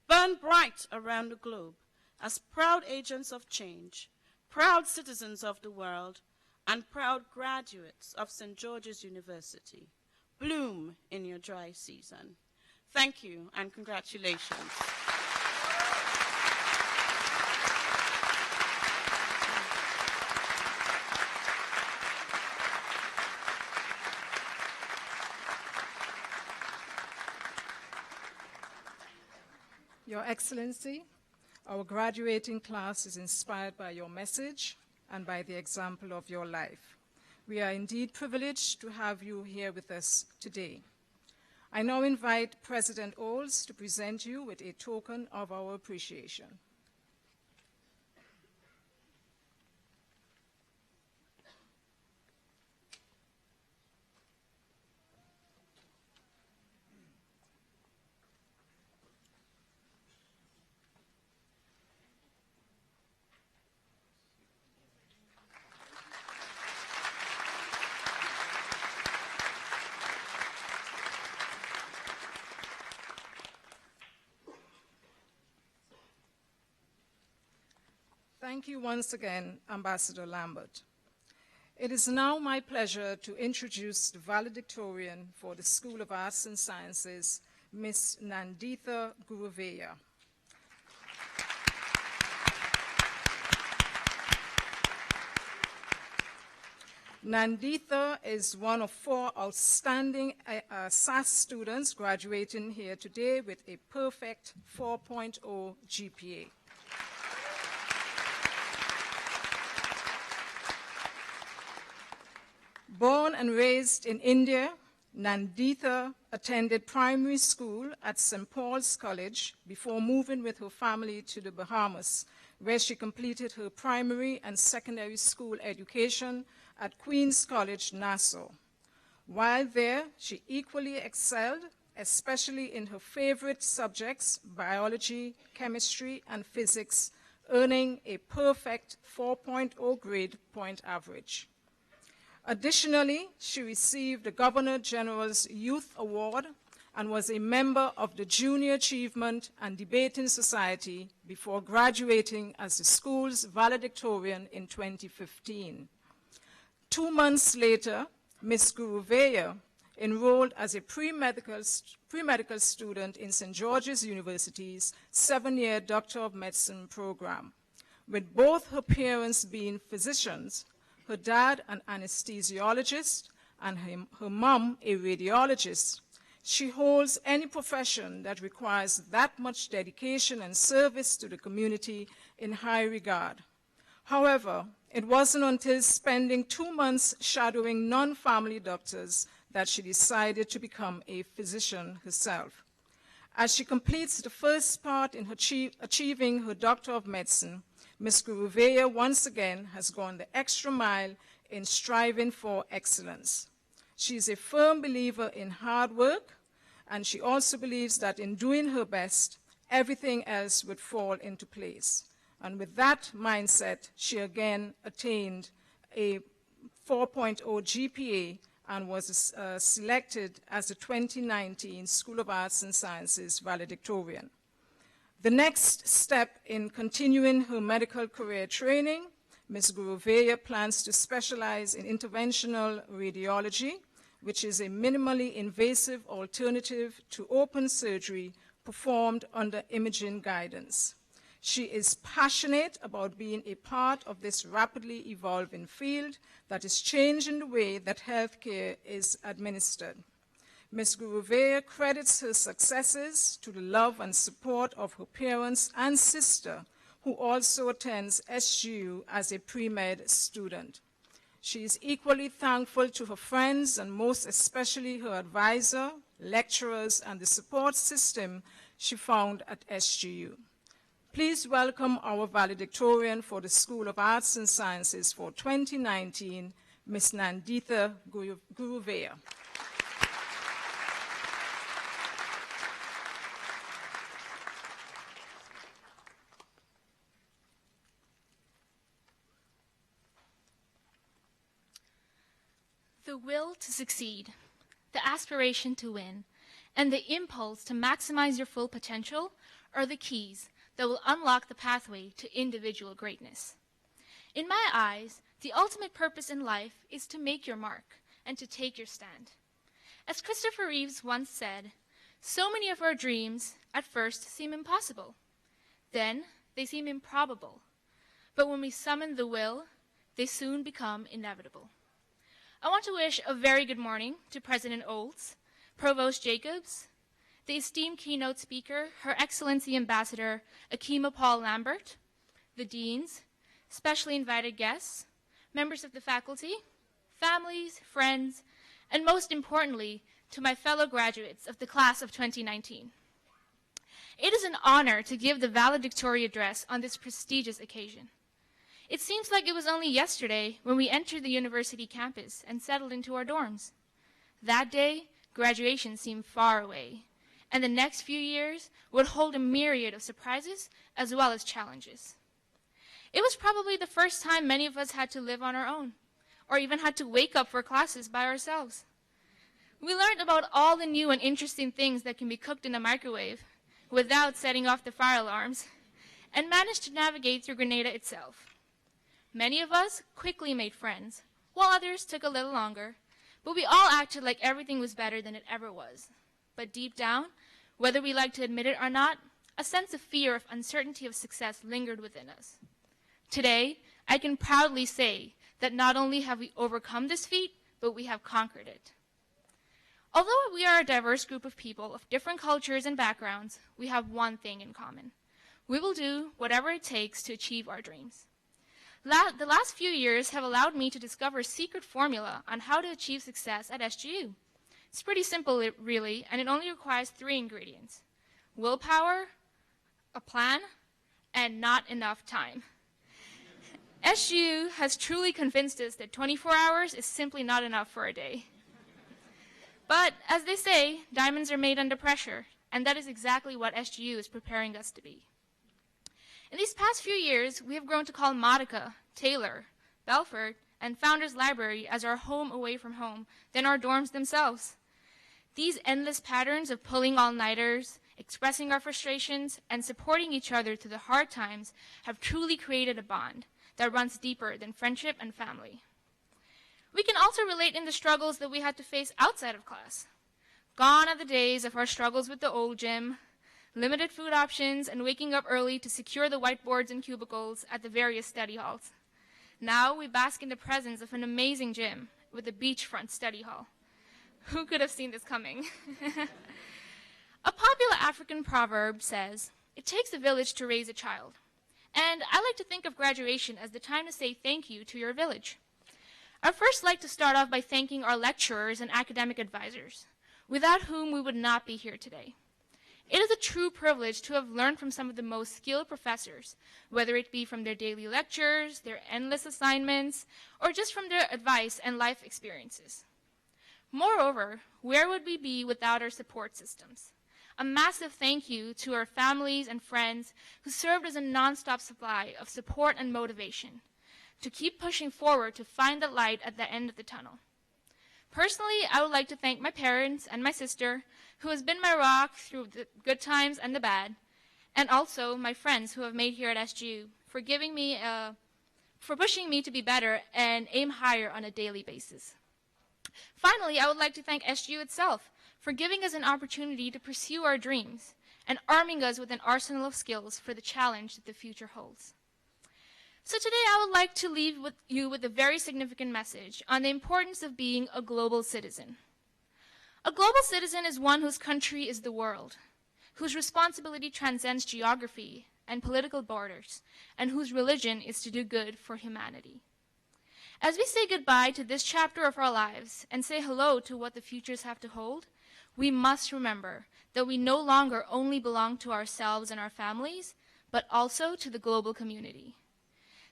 Burn bright around the globe as proud agents of change, proud citizens of the world, and proud graduates of St. George's University. Bloom in your dry season. Thank you and congratulations. Your Excellency, our graduating class is inspired by your message and by the example of your life. We are indeed privileged to have you here with us today. I now invite President Oles to present you with a token of our appreciation. Thank you once again, Ambassador Lambert. It is now my pleasure to introduce the Valedictorian for the School of Arts and Sciences, Ms. Nanditha Guruveya. Nanditha is one of 4 outstanding SAS students graduating here today with a perfect 4.0 GPA. Born and raised in India, Nanditha attended primary school at St. Paul's College before moving with her family to the Bahamas, where she completed her primary and secondary school education at Queen's College, Nassau. While there, she equally excelled, especially in her favorite subjects, biology, chemistry, and physics, earning a perfect 4.0 grade point average. Additionally, she received the Governor General's Youth Award and was a member of the Junior Achievement and Debating Society before graduating as the school's valedictorian in 2015. 2 months later, Ms. Guruveya enrolled as a pre-medical student in St. George's University's 7-year Doctor of Medicine program. With both her parents being physicians, her dad an anesthesiologist and her mom a radiologist, she holds any profession that requires that much dedication and service to the community in high regard. However, it wasn't until spending 2 months shadowing non-family doctors that she decided to become a physician herself. As she completes the first part in achieving her Doctor of Medicine, Ms. Guruveya once again has gone the extra mile in striving for excellence. She is a firm believer in hard work, and she also believes that in doing her best, everything else would fall into place. And with that mindset, she again attained a 4.0 GPA and was selected as the 2019 School of Arts and Sciences valedictorian. The next step in continuing her medical career training, Ms. Guruveya plans to specialize in interventional radiology, which is a minimally invasive alternative to open surgery performed under imaging guidance. She is passionate about being a part of this rapidly evolving field that is changing the way that healthcare is administered. Ms. Guruveya credits her successes to the love and support of her parents and sister, who also attends SGU as a pre-med student. She is equally thankful to her friends and most especially her advisor, lecturers, and the support system she found at SGU. Please welcome our valedictorian for the School of Arts and Sciences for 2019, Ms. Nanditha Guruveya. The will to succeed, the aspiration to win, and the impulse to maximize your full potential are the keys that will unlock the pathway to individual greatness. In my eyes, the ultimate purpose in life is to make your mark and to take your stand. As Christopher Reeves once said, so many of our dreams at first seem impossible. Then they seem improbable. But when we summon the will, they soon become inevitable. I want to wish a very good morning to President Olds, Provost Jacobs, the esteemed keynote speaker, Her Excellency Ambassador Akima Paul Lambert, the deans, specially invited guests, members of the faculty, families, friends, and most importantly, to my fellow graduates of the class of 2019. It is an honor to give the valedictory address on this prestigious occasion. It seems like it was only yesterday when we entered the university campus and settled into our dorms. That day, graduation seemed far away, and the next few years would hold a myriad of surprises as well as challenges. It was probably the first time many of us had to live on our own, or even had to wake up for classes by ourselves. We learned about all the new and interesting things that can be cooked in a microwave without setting off the fire alarms, and managed to navigate through Grenada itself. Many of us quickly made friends, while others took a little longer, but we all acted like everything was better than it ever was. But deep down, whether we like to admit it or not, a sense of fear of uncertainty of success lingered within us. Today, I can proudly say that not only have we overcome this feat, but we have conquered it. Although we are a diverse group of people of different cultures and backgrounds, we have one thing in common. We will do whatever it takes to achieve our dreams. The last few years have allowed me to discover a secret formula on how to achieve success at SGU. It's pretty simple, really, and it only requires 3 ingredients: willpower, a plan, and not enough time. SGU has truly convinced us that 24 hours is simply not enough for a day. But, as they say, diamonds are made under pressure, and that is exactly what SGU is preparing us to be. In these past few years, we have grown to call Modica, Taylor, Belfort, and Founders Library as our home away from home than our dorms themselves. These endless patterns of pulling all-nighters, expressing our frustrations, and supporting each other through the hard times have truly created a bond that runs deeper than friendship and family. We can also relate in the struggles that we had to face outside of class. Gone are the days of our struggles with the old gym, limited food options, and waking up early to secure the whiteboards and cubicles at the various study halls. Now we bask in the presence of an amazing gym with a beachfront study hall. Who could have seen this coming? A popular African proverb says, "It takes a village to raise a child." And I like to think of graduation as the time to say thank you to your village. I'd first like to start off by thanking our lecturers and academic advisors, without whom we would not be here today. It is a true privilege to have learned from some of the most skilled professors, whether it be from their daily lectures, their endless assignments, or just from their advice and life experiences. Moreover, where would we be without our support systems? A massive thank you to our families and friends who served as a nonstop supply of support and motivation to keep pushing forward to find the light at the end of the tunnel. Personally, I would like to thank my parents and my sister, who has been my rock through the good times and the bad, and also my friends who have made here at SGU for pushing me to be better and aim higher on a daily basis. Finally, I would like to thank SGU itself for giving us an opportunity to pursue our dreams and arming us with an arsenal of skills for the challenge that the future holds. So today I would like to leave you with a very significant message on the importance of being a global citizen. A global citizen is one whose country is the world, whose responsibility transcends geography and political borders, and whose religion is to do good for humanity. As we say goodbye to this chapter of our lives and say hello to what the futures have to hold, we must remember that we no longer only belong to ourselves and our families, but also to the global community.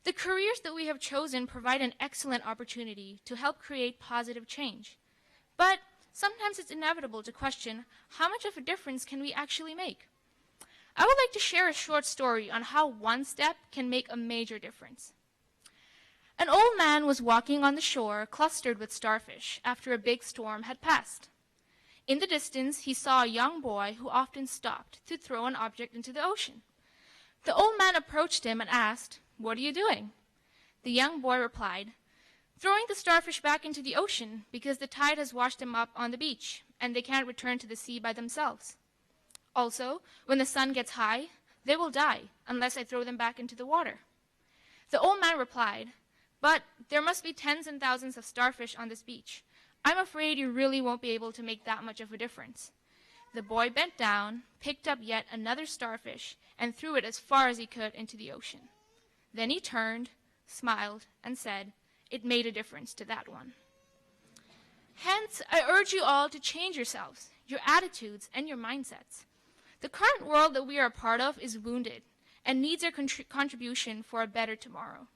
The careers that we have chosen provide an excellent opportunity to help create positive change. But sometimes it's inevitable to question how much of a difference can we actually make. I would like to share a short story on how one step can make a major difference. An old man was walking on the shore clustered with starfish after a big storm had passed. In the distance, he saw a young boy who often stopped to throw an object into the ocean. The old man approached him and asked, "What are you doing?" The young boy replied, "Throwing the starfish back into the ocean because the tide has washed them up on the beach and they can't return to the sea by themselves. Also, when the sun gets high, they will die unless I throw them back into the water." The old man replied, "But there must be tens and thousands of starfish on this beach. I'm afraid you really won't be able to make that much of a difference." The boy bent down, picked up yet another starfish, and threw it as far as he could into the ocean. Then he turned, smiled, and said, "It made a difference to that one." Hence, I urge you all to change yourselves, your attitudes, and your mindsets. The current world that we are a part of is wounded and needs our contribution for a better tomorrow.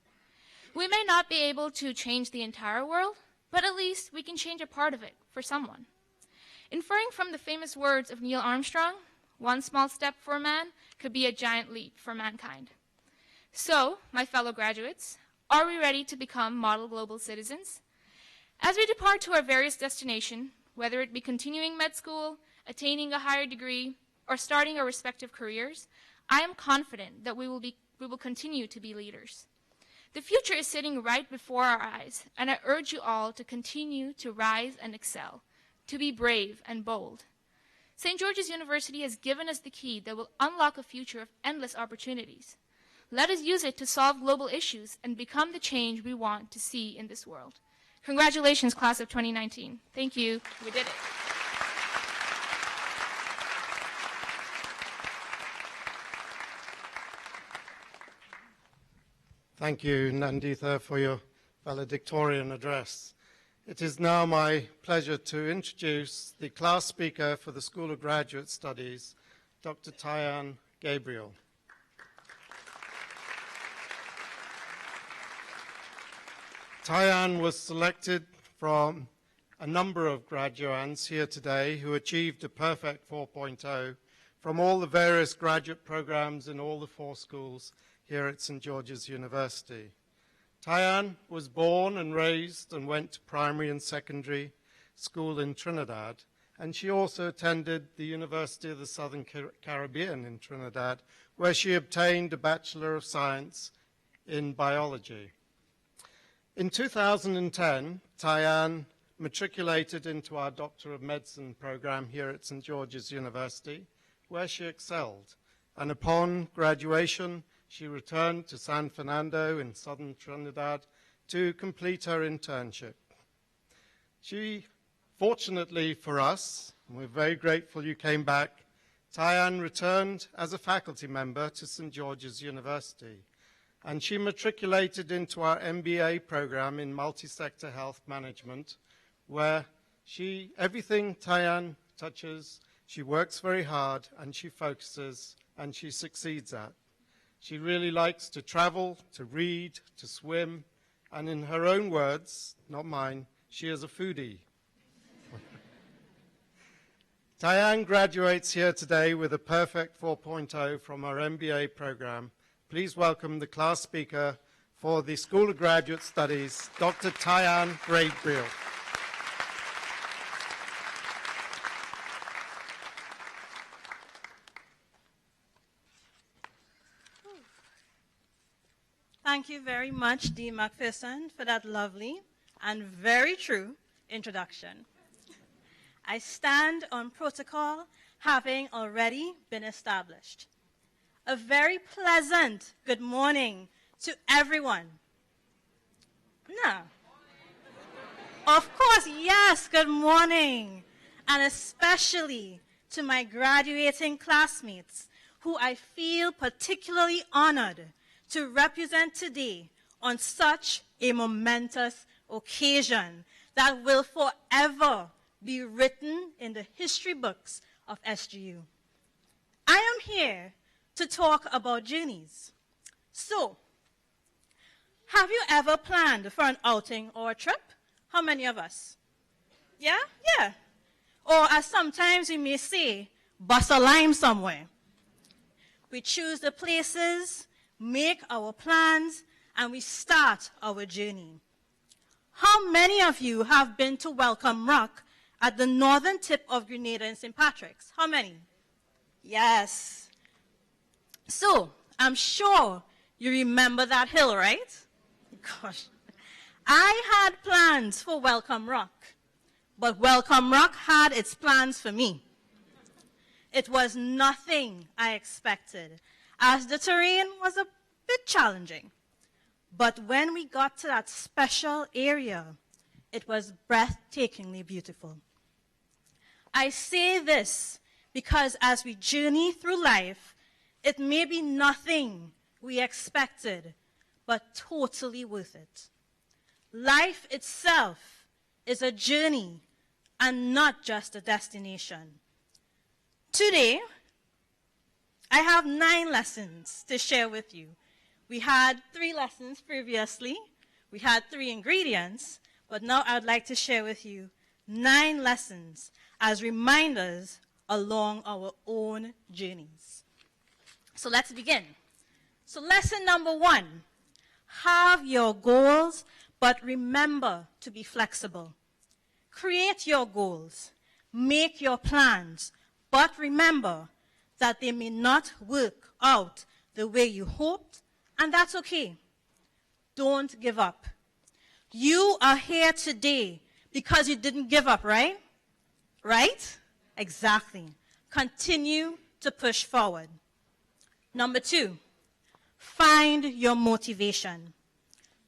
We may not be able to change the entire world, but at least we can change a part of it for someone. Inferring from the famous words of Neil Armstrong, one small step for a man could be a giant leap for mankind. So, my fellow graduates, are we ready to become model global citizens? As we depart to our various destinations, whether it be continuing med school, attaining a higher degree, or starting our respective careers, I am confident that we will continue to be leaders. The future is sitting right before our eyes, and I urge you all to continue to rise and excel, to be brave and bold. St. George's University has given us the key that will unlock a future of endless opportunities. Let us use it to solve global issues and become the change we want to see in this world. Congratulations, class of 2019. Thank you. We did it. Thank you, Nanditha, for your valedictorian address. It is now my pleasure to introduce the class speaker for the School of Graduate Studies, Dr. Tyann Gabriel. Tyann was selected from a number of graduands here today who achieved a perfect 4.0 from all the various graduate programs in all the 4 schools here at St. George's University. Tyann was born and raised and went to primary and secondary school in Trinidad, and she also attended the University of the Southern Caribbean in Trinidad, where she obtained a Bachelor of Science in Biology. In 2010, Tyann matriculated into our Doctor of Medicine program here at St. George's University, where she excelled, and upon graduation, she returned to San Fernando in southern Trinidad to complete her internship. She, fortunately for us, and we're very grateful you came back, Tyann returned as a faculty member to St. George's University, and she matriculated into our MBA program in multi-sector health management, where everything Tyann touches, she works very hard and she focuses and she succeeds at. She really likes to travel, to read, to swim, and in her own words, not mine, she is a foodie. Tyann graduates here today with a perfect 4.0 from our MBA program. Please welcome the class speaker for the School of Graduate Studies, Dr. Tyann Gabriel. Thank you very much, Dean McPherson, for that lovely and very true introduction. I stand on protocol having already been established. A very pleasant good morning to everyone. No. Of course, yes, good morning. And especially to my graduating classmates, who I feel particularly honored to represent today on such a momentous occasion that will forever be written in the history books of SGU. I am here to talk about journeys. So, have you ever planned for an outing or a trip? How many of us? Yeah? Yeah. Or as sometimes we may say, bust a line somewhere. We choose the places, make our plans, and we start our journey. How many of you have been to Welcome Rock at the northern tip of Grenada and St. Patrick's? How many? Yes. So, I'm sure you remember that hill, right? Gosh. I had plans for Welcome Rock, but Welcome Rock had its plans for me. It was nothing I expected, as the terrain was a bit challenging. But when we got to that special area, it was breathtakingly beautiful. I say this because as we journey through life, it may be nothing we expected, but totally worth it. Life itself is a journey and not just a destination. Today, I have 9 lessons to share with you. We had 3 lessons previously. We had 3 ingredients, but now I would like to share with you 9 lessons as reminders along our own journeys. So let's begin. So lesson number 1, have your goals, but remember to be flexible. Create your goals, make your plans, but remember that they may not work out the way you hoped, and that's okay. Don't give up. You are here today because you didn't give up, right? Right? Exactly. Continue to push forward. Number 2, find your motivation.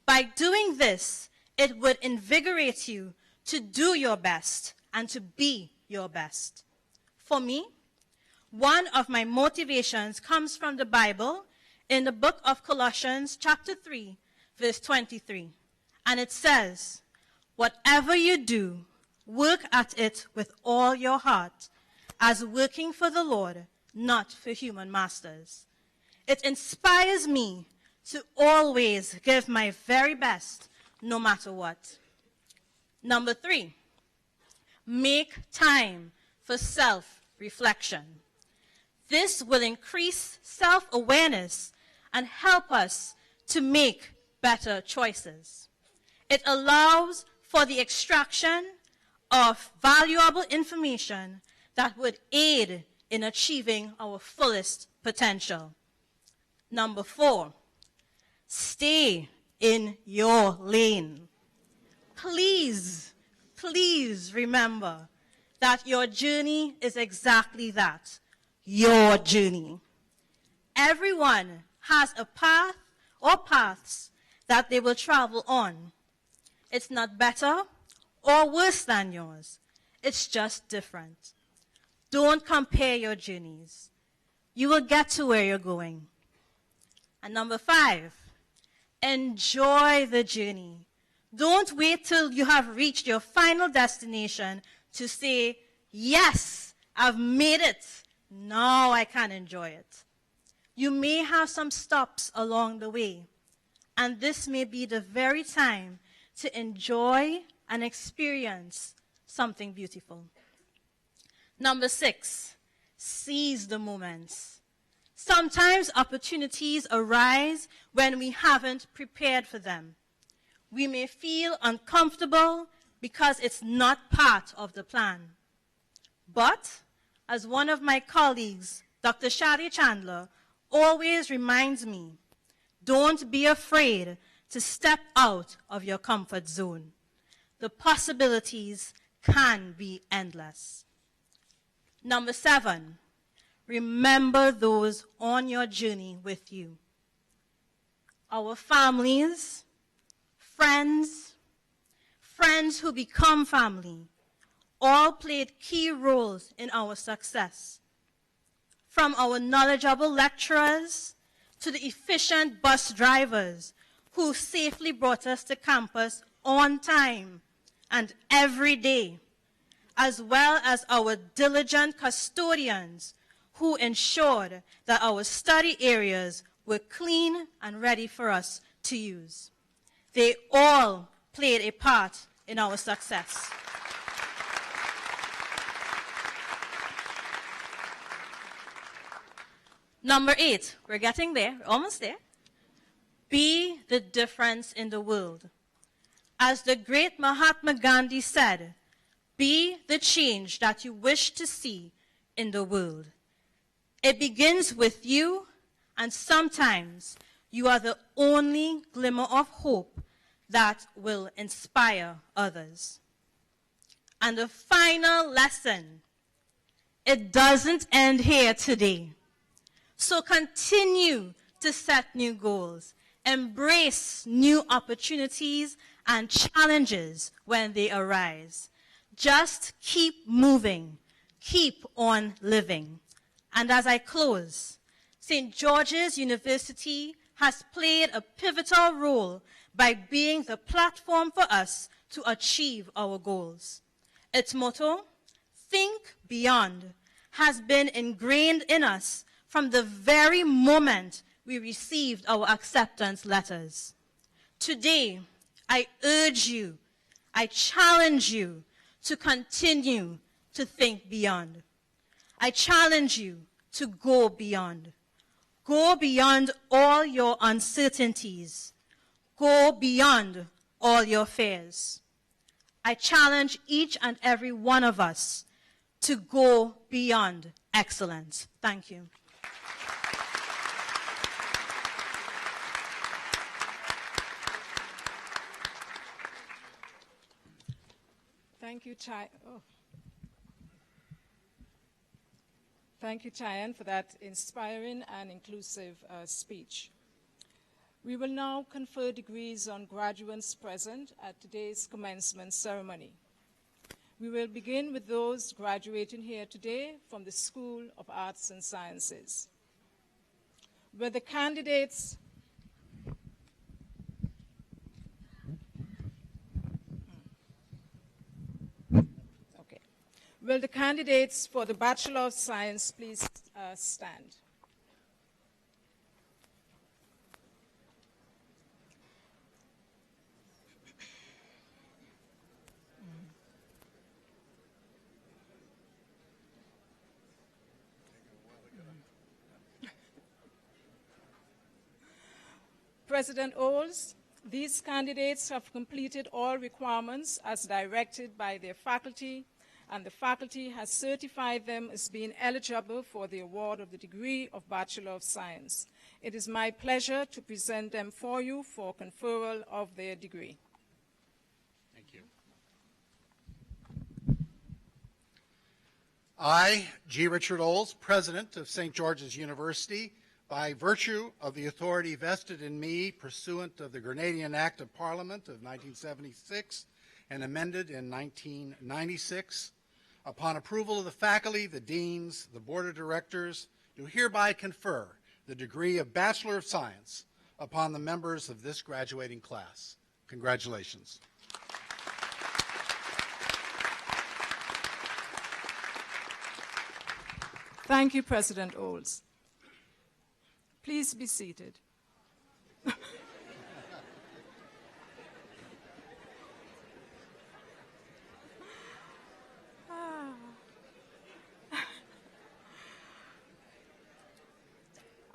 By doing this, it would invigorate you to do your best and to be your best. For me, one of my motivations comes from the Bible in the book of Colossians chapter 3, verse 23. And it says, "Whatever you do, work at it with all your heart, as working for the Lord, not for human masters." It inspires me to always give my very best, no matter what. Number 3, make time for self-reflection. This will increase self-awareness and help us to make better choices. It allows for the extraction of valuable information that would aid in achieving our fullest potential. Number 4, stay in your lane. Please, please remember that your journey is exactly that, your journey. Everyone has a path or paths that they will travel on. It's not better or worse than yours. It's just different. Don't compare your journeys. You will get to where you're going. And number 5, enjoy the journey. Don't wait till you have reached your final destination to say, "Yes, I've made it. Now I can enjoy it." You may have some stops along the way, and this may be the very time to enjoy and experience something beautiful. Number 6, seize the moments. Sometimes opportunities arise when we haven't prepared for them. We may feel uncomfortable because it's not part of the plan. But, as one of my colleagues, Dr. Shadi Chandler, always reminds me, don't be afraid to step out of your comfort zone. The possibilities can be endless. Number 7, remember those on your journey with you. Our families, friends who become family, all played key roles in our success. From our knowledgeable lecturers to the efficient bus drivers who safely brought us to campus on time and every day, as well as our diligent custodians who ensured that our study areas were clean and ready for us to use. They all played a part in our success. Number 8, we're getting there, we're almost there. Be the difference in the world. As the great Mahatma Gandhi said, be the change that you wish to see in the world. It begins with you, and sometimes you are the only glimmer of hope that will inspire others. And the final lesson, it doesn't end here today. So continue to set new goals, embrace new opportunities and challenges when they arise. Just keep moving, keep on living. And as I close, St. George's University has played a pivotal role by being the platform for us to achieve our goals. Its motto, "Think Beyond," has been ingrained in us from the very moment we received our acceptance letters. Today, I urge you, I challenge you to continue to think beyond. I challenge you to go beyond. Go beyond all your uncertainties. Go beyond all your fears. I challenge each and every one of us to go beyond excellence. Thank you. Thank you, Thank you, Cheyenne, for that inspiring and inclusive speech. We will now confer degrees on graduates present at today's commencement ceremony. We will begin with those graduating here today from the School of Arts and Sciences. Will the candidates Will the candidates for the Bachelor of Science please stand? President Oles, these candidates have completed all requirements as directed by their faculty, and the faculty has certified them as being eligible for the award of the degree of Bachelor of Science. It is my pleasure to present them for you for conferral of their degree. Thank you. I, G. Richard Oles, President of St. George's University, by virtue of the authority vested in me pursuant of the Grenadian Act of Parliament of 1976 and amended in 1996, upon approval of the faculty, the deans, the board of directors, do hereby confer the degree of Bachelor of Science upon the members of this graduating class. Congratulations. Thank you, President Oles. Please be seated.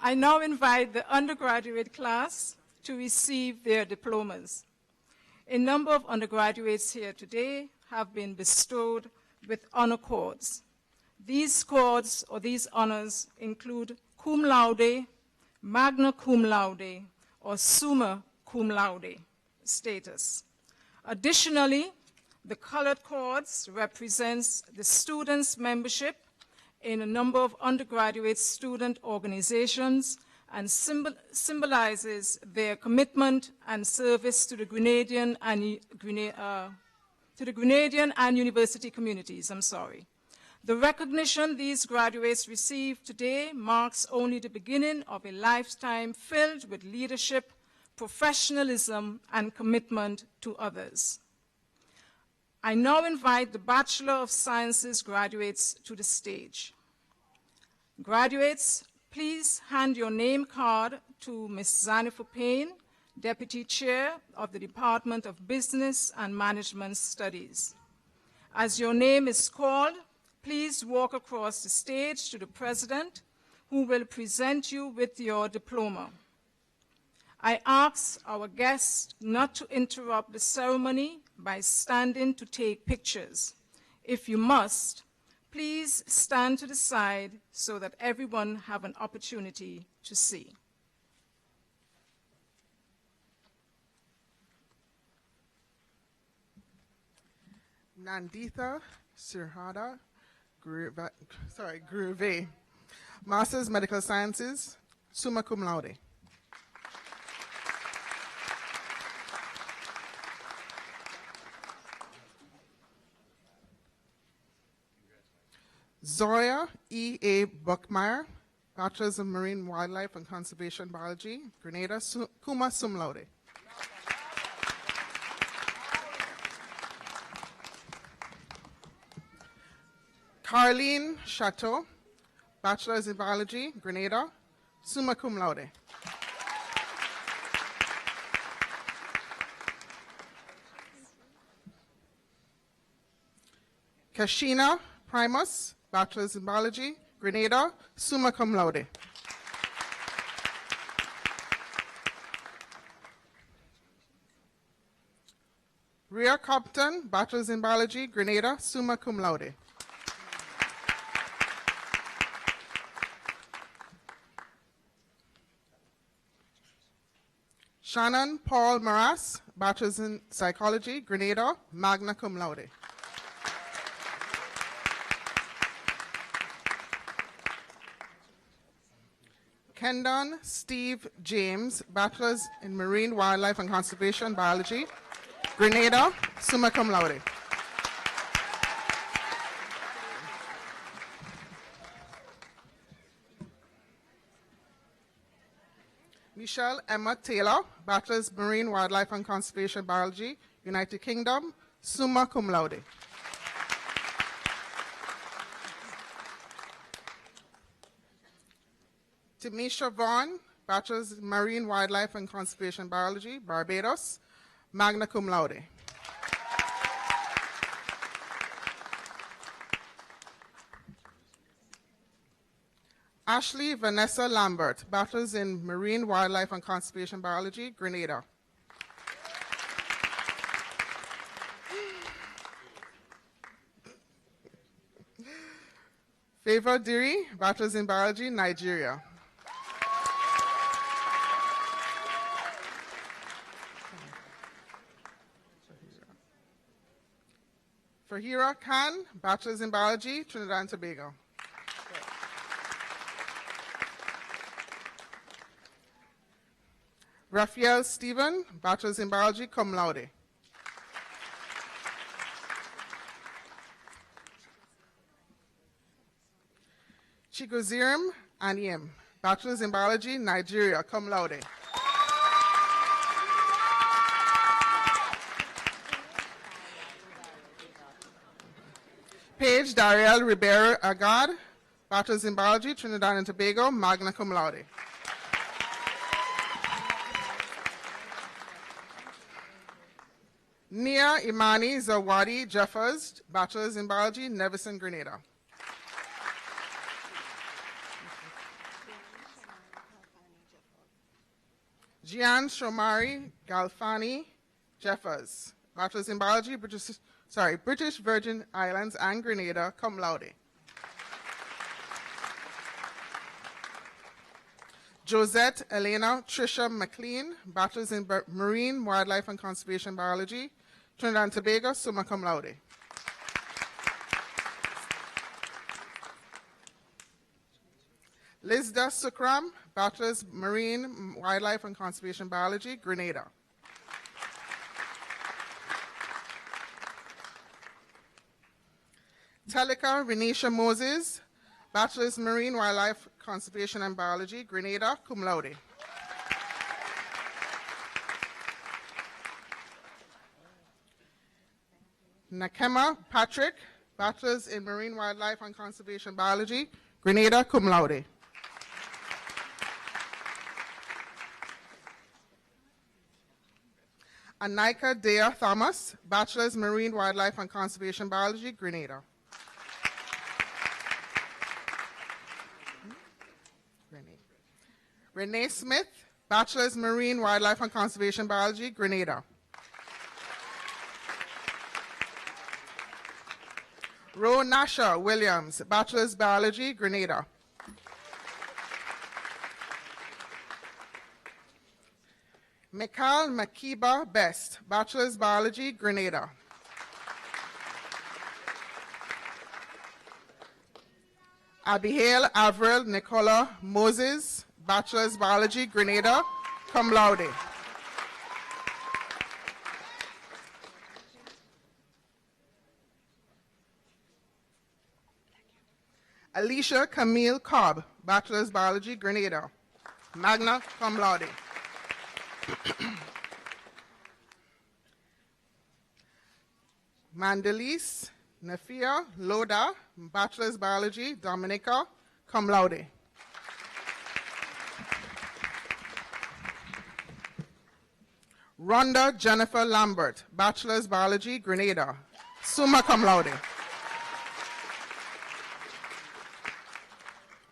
I now invite the undergraduate class to receive their diplomas. A number of undergraduates here today have been bestowed with honor cords. These cords or these honors include cum laude, magna cum laude, or summa cum laude status. Additionally, the colored cords represents the students' membership in a number of undergraduate student organizations and symbolizes their commitment and service to the Grenadian and university communities. The recognition these graduates receive today marks only the beginning of a lifetime filled with leadership, professionalism, and commitment to others. I now invite the Bachelor of Sciences graduates to the stage. Graduates, please hand your name card to Ms. Zanifer Payne, Deputy Chair of the Department of Business and Management Studies. As your name is called, please walk across the stage to the President, who will present you with your diploma. I ask our guests not to interrupt the ceremony by standing to take pictures. If you must, please stand to the side so that everyone have an opportunity to see. Nanditha Sirhada Gruve, Master's Medical Sciences, summa cum laude. Zoya E.A. Buckmeyer, Bachelor's of Marine Wildlife and Conservation Biology, Grenada, cum laude. Carlene Chateau, Bachelor's in Biology, Grenada, summa cum laude. Kashina Primus, Bachelor's in Biology, Grenada, summa cum laude. Rhea Compton, Bachelor's in Biology, Grenada, summa cum laude. Shannon Paul Maras, Bachelor's in Psychology, Grenada, magna cum laude. Kendon Steve James, Bachelor's in Marine Wildlife and Conservation Biology, Grenada, summa cum laude. Michelle Emma Taylor, Bachelor's Marine Wildlife and Conservation Biology, United Kingdom, summa cum laude. Tamisha Vaughn, Bachelor's in Marine Wildlife and Conservation Biology, Barbados, magna cum laude. Ashley Vanessa Lambert, Bachelor's in Marine Wildlife and Conservation Biology, Grenada. Favor Diri, Bachelor's in Biology, Nigeria. Fahira Khan, Bachelor's in Biology, Trinidad and Tobago. Raphael Stephen, Bachelor's in Biology, cum laude. Chigozirim Aniem, Bachelor's in Biology, Nigeria, cum laude. Paige Dariel Ribeiro Agad, Bachelor's in Biology, Trinidad and Tobago, magna cum laude. Nia Imani Zawadi Jeffers, Bachelor's in Biology, Nevis, Grenada. Gian Shomari Galfani Jeffers, Bachelor's in Biology, British Virgin Islands and Grenada, cum laude. Josette Elena Tricia McLean, Bachelor's in Marine Wildlife and Conservation Biology, Trinidad and Tobago, summa cum laude. Lizda Sukram, Bachelor's Marine Wildlife and Conservation Biology, Grenada. Talika Renisha Moses, Bachelor's Marine Wildlife Conservation and Biology, Grenada, cum laude. Nakema Patrick, Bachelor's in Marine Wildlife and Conservation Biology, Grenada, cum laude. Anika Dea Thomas, Bachelor's Marine Wildlife and Conservation Biology, Grenada. Renee Smith, Bachelor's Marine Wildlife and Conservation Biology, Grenada. Ro Nasha Williams, Bachelor's Biology, Grenada. Mikal Makiba Best, Bachelor's Biology, Grenada. Abihail Avril Nicola Moses, Bachelor's Biology, Grenada, cum laude. Alicia Camille Cobb, Bachelor's Biology, Grenada, magna cum laude. Mandalise Nafia Loda, Bachelor's Biology, Dominica, cum laude. Rhonda Jennifer Lambert, Bachelor's Biology, Grenada, summa cum laude.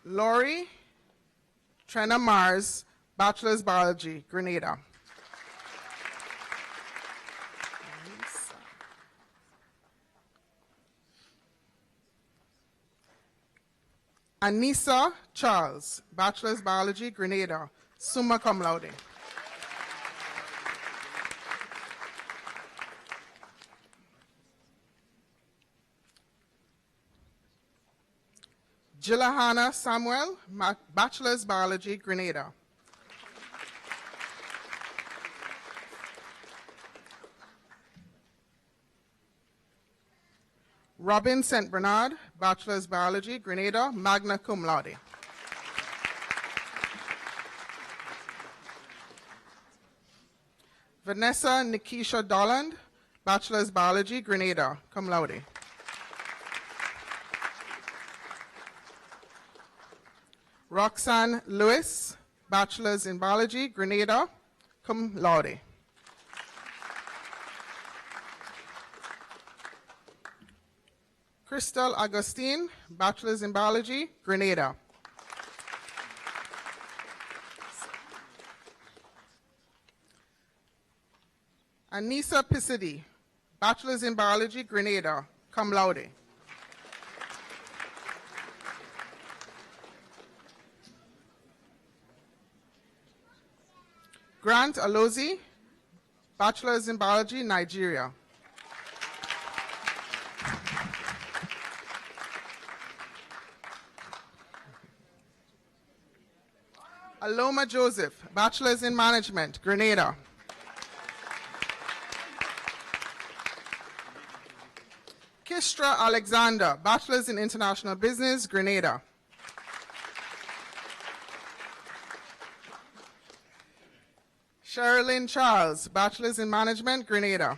Lori Trena Mars, Bachelor's Biology, Grenada. Anissa Charles, Bachelor's Biology, Grenada, summa cum laude. Jilahana Samuel, Bachelor's Biology, Grenada. Robin St. Bernard, Bachelor's Biology, Grenada, magna cum laude. Vanessa Nikisha Dolland, Bachelor's Biology, Grenada, cum laude. Roxanne Lewis, Bachelor's in Biology, Grenada, cum laude. Crystal Agustin, Bachelor's in Biology, Grenada. Anissa Pisidi, Bachelor's in Biology, Grenada, cum laude. Grant Alozi, Bachelor's in Biology, Nigeria. Aloma Joseph, Bachelor's in Management, Grenada. Kistra Alexander, Bachelor's in International Business, Grenada. Sherilyn Charles, Bachelor's in Management, Grenada.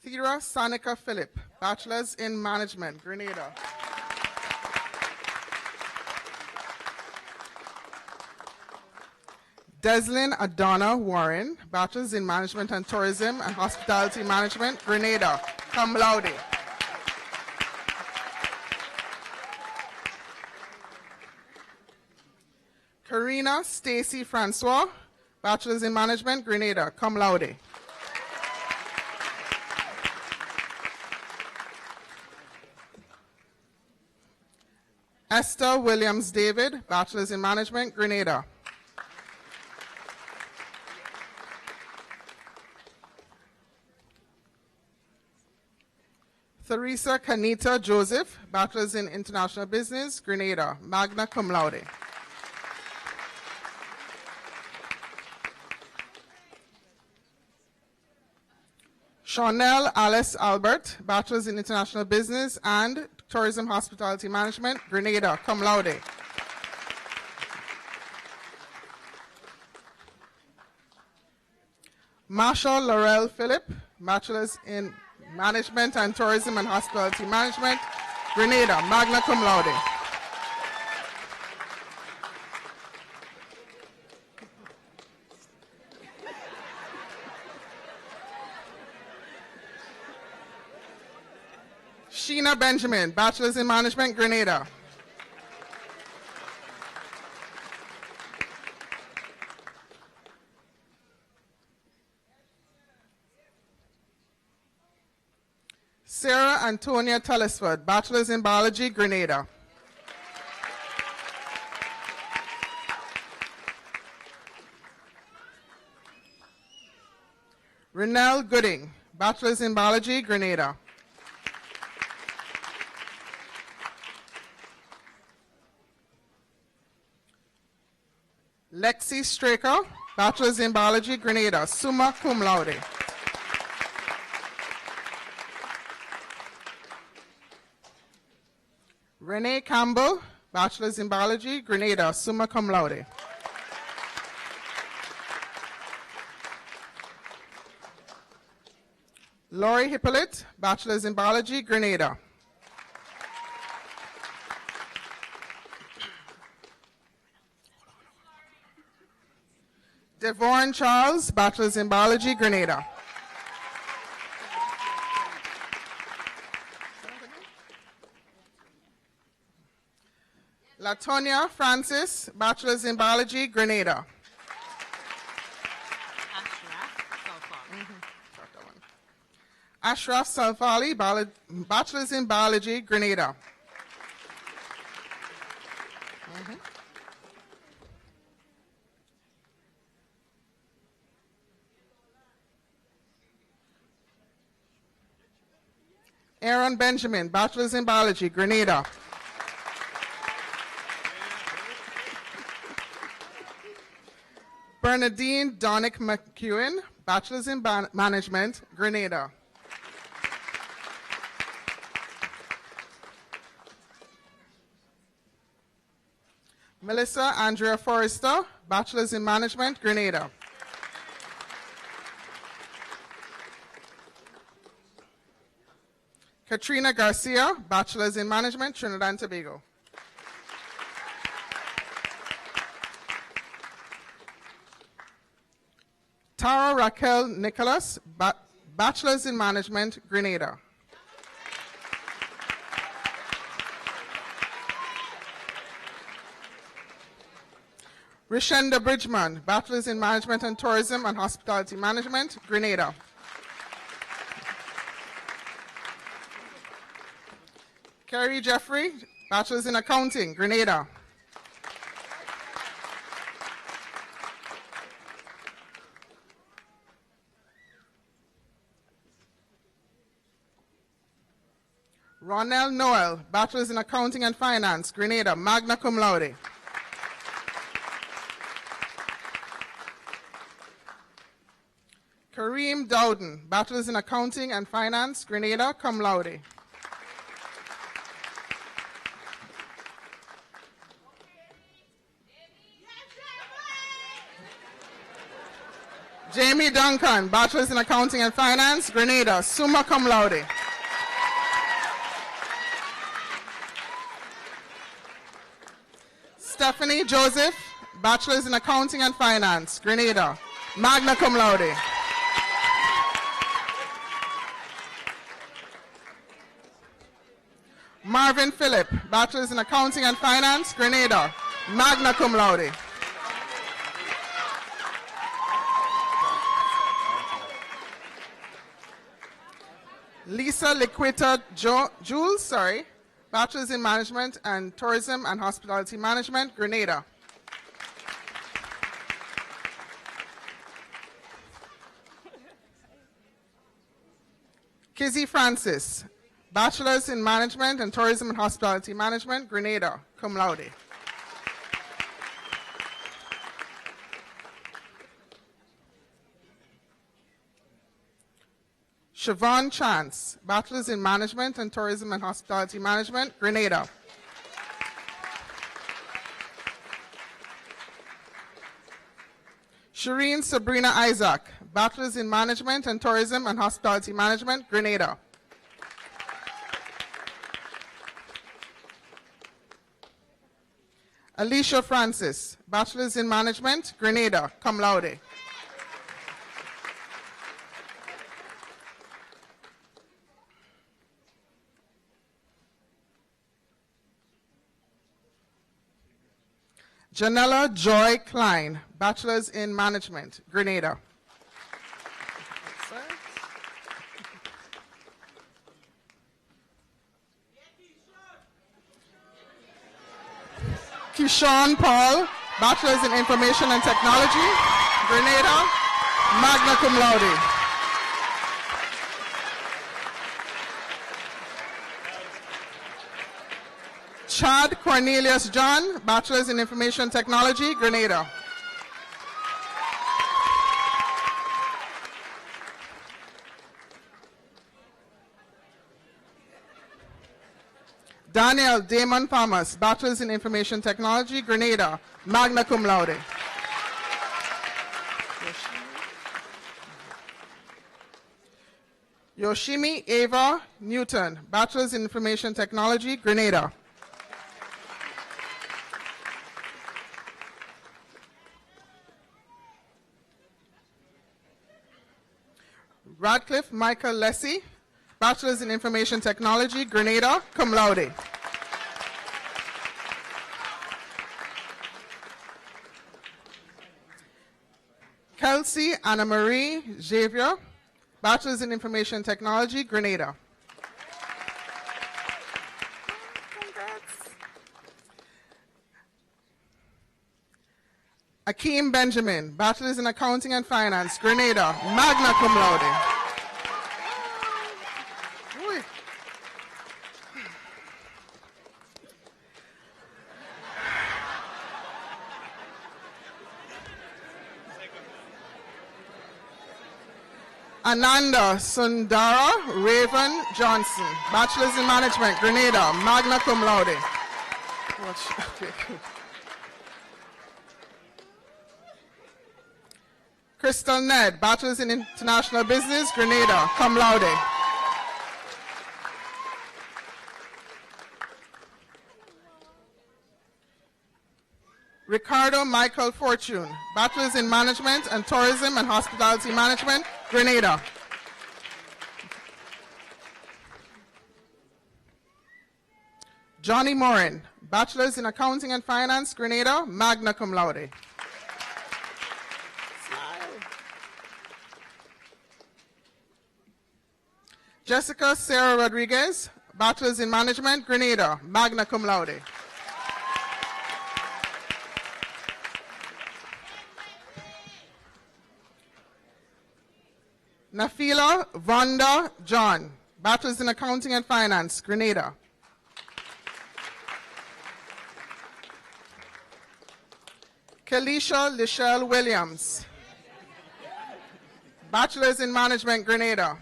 Thera Sanika Philip, Bachelor's in Management, Grenada. Deslyn Adonna Warren, Bachelor's in Management and Tourism and Hospitality Management, Grenada, cum laude. Karina Stacy Francois, Bachelor's in Management, Grenada, cum laude. Esther Williams David, Bachelor's in Management, Grenada. Theresa Kanita Joseph, Bachelor's in International Business, Grenada, magna cum laude. Chanel Alice Albert, Bachelor's in International Business and Tourism Hospitality Management, Grenada, cum laude. Marshall Laurel Phillip, Bachelor's in Management and Tourism and Hospitality Management, Grenada, magna cum laude. Sheena Benjamin, Bachelor's in Management, Grenada. Sarah Antonia Telesford, Bachelor's in Biology, Grenada. Renelle Gooding, Bachelor's in Biology, Grenada. Lexi Straker, Bachelor's in Biology, Grenada, summa cum laude. Renee Campbell, Bachelor's in Biology, Grenada, summa cum laude. Laurie Hippolyte, Bachelor's in Biology, Grenada. Devon Charles, Bachelor's in Biology, Grenada. Latonia Francis, Bachelor's in Biology, Grenada. Ashraf Salfali, Bachelor's in Biology, Grenada. Aaron Benjamin, Bachelor's in Biology, Grenada. Bernadine Donick McEwen, Bachelor's in Management, Grenada. Melissa Andrea Forrester, Bachelor's in Management, Grenada. Katrina Garcia, Bachelor's in Management, Trinidad and Tobago. Tara Raquel Nicholas, Bachelor's in Management, Grenada. Rishenda Bridgman, Bachelor's in Management and Tourism and Hospitality Management, Grenada. Carrie Jeffrey, Bachelor's in Accounting, Grenada. Ronell Noel, Bachelor's in Accounting and Finance, Grenada, magna cum laude. Kareem Dowden, Bachelor's in Accounting and Finance, Grenada, cum laude. Jamie Duncan, Bachelor's in Accounting and Finance, Grenada, summa cum laude. Stephanie Joseph, Bachelor's in Accounting and Finance, Grenada, magna cum laude. Marvin Phillip, Bachelor's in Accounting and Finance, Grenada, magna cum laude. Lisa Liquita Jules, Bachelor's in Management and Tourism and Hospitality Management, Grenada. Kizzy Francis, Bachelor's in Management and Tourism and Hospitality Management, Grenada, cum laude. Siobhan Chance, Bachelor's in Management and Tourism and Hospitality Management, Grenada. Shireen Sabrina Isaac, Bachelor's in Management and Tourism and Hospitality Management, Grenada. Alicia Francis, Bachelor's in Management, Grenada, cum laude. Janella Joy Klein, Bachelor's in Management, Grenada. Kishan Paul, Bachelor's in Information and Technology, Grenada, magna cum laude. Chad Cornelius John, Bachelor's in Information Technology, Grenada. Daniel Damon Thomas, Bachelor's in Information Technology, Grenada, magna cum laude. Yoshimi Ava Newton, Bachelor's in Information Technology, Grenada. Radcliffe Michael Lessie, Bachelor's in Information Technology, Grenada, cum laude. Kelsey Anna Marie Xavier, Bachelor's in Information Technology, Grenada. Congrats. Akeem Benjamin, Bachelor's in Accounting and Finance, Grenada, magna cum laude. Ui. Ananda Sundara Raven Johnson, Bachelor's in Management, Grenada, magna cum laude. Okay, good. Crystal Ned, Bachelor's in International Business, Grenada, cum laude. Ricardo Michael Fortune, Bachelor's in Management and Tourism and Hospitality Management, Grenada. Johnny Morin, Bachelor's in Accounting and Finance, Grenada, magna cum laude. Jessica Sarah Rodriguez, Bachelor's in Management, Grenada, magna cum laude. Nafila Vonda John, Bachelor's in Accounting and Finance, Grenada. Kelisha Lichelle Williams, Bachelor's in Management, Grenada.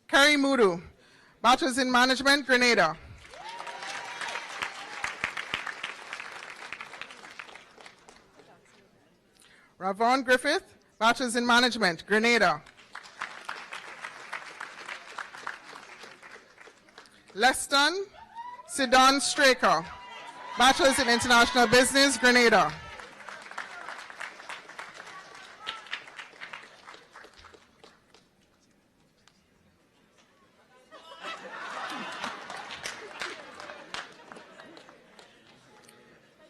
Kerry Mudu, Bachelor's in Management, Grenada. Ravon Griffith, Bachelor's in Management, Grenada. Leston Sidon Straker, Bachelor's in International Business, Grenada.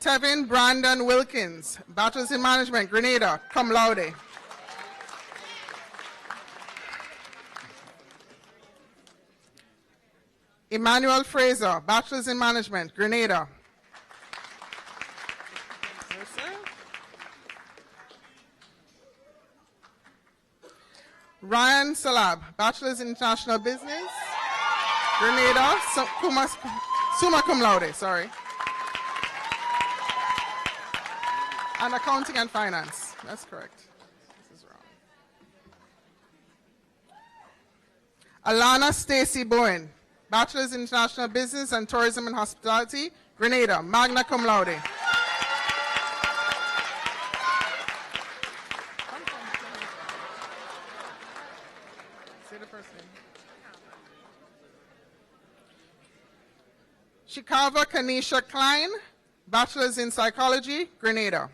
Tevin Brandon Wilkins, Bachelor's in Management, Grenada, cum laude. Emmanuel Fraser, Bachelor's in Management, Grenada. Yes, sir. Ryan Salab, Bachelor's in International Business, Grenada, summa cum laude, sorry. And Accounting and Finance. That's correct. This is wrong. Alana Stacy Bowen, Bachelor's in International Business and Tourism and Hospitality, Grenada, magna cum laude. Say the first name. Shikava Kanisha Klein, Bachelor's in Psychology, Grenada.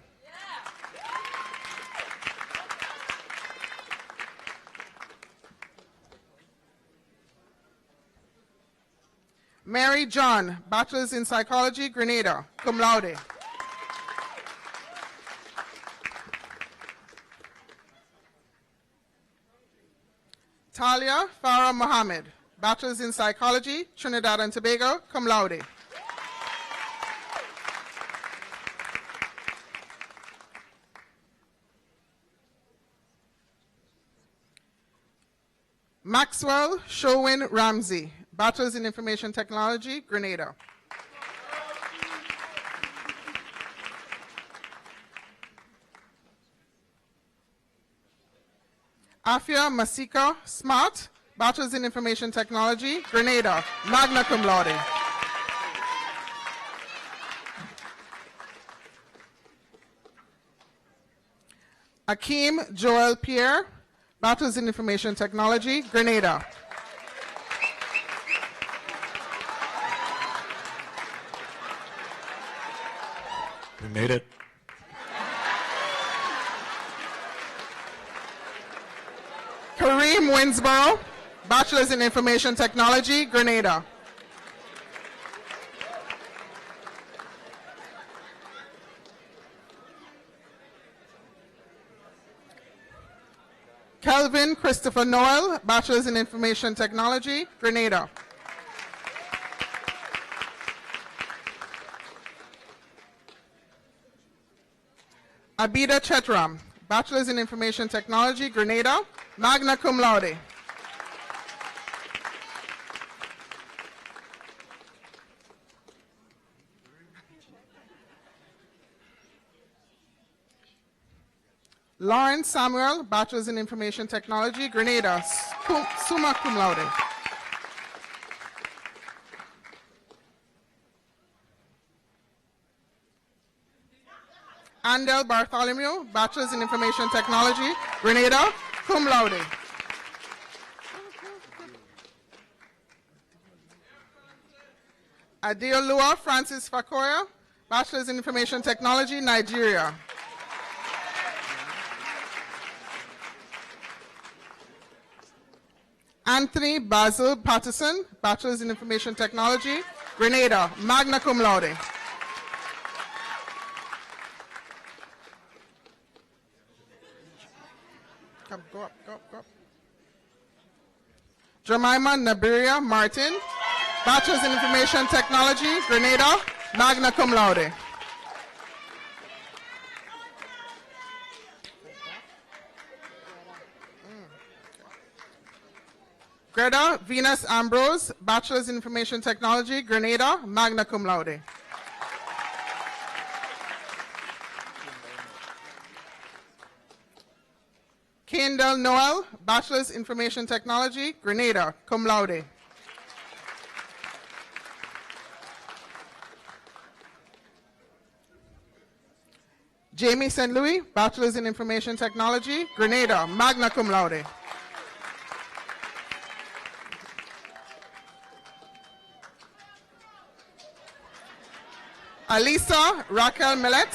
Mary John, Bachelor's in Psychology, Grenada, cum laude. Talia Farah Mohammed, Bachelor's in Psychology, Trinidad and Tobago, cum laude. Maxwell Showin Ramsey, Bachelor's in Information Technology, Grenada. Afia Masika Smart, Bachelor's in Information Technology, Grenada, magna cum laude. Akeem Joel Pierre, Bachelor's in Information Technology, Grenada. We made it. Kareem Winsborough, Bachelor's in Information Technology, Grenada. Kelvin Christopher Noel, Bachelor's in Information Technology, Grenada. Abida Chetram, Bachelor's in Information Technology, Grenada, magna cum laude. Lawrence Samuel, Bachelor's in Information Technology, Grenada, summa cum laude. Andel Bartholomew, Bachelor's in Information Technology, Grenada, cum laude. Adeolua Francis Fakoya, Bachelor's in Information Technology, Nigeria. Anthony Basil Patterson, Bachelor's in Information Technology, Grenada, magna cum laude. Come, go up, go up, go up. Jemima Nabiria Martin, Bachelor's in Information Technology, Grenada, magna cum laude. Greta Venus Ambrose, Bachelor's in Information Technology, Grenada, magna cum laude. Kendall Noel, Bachelor's Information Technology, Grenada, cum laude. Jamie St. Louis, Bachelor's in Information Technology, Grenada, magna cum laude. Alisa Raquel Millet,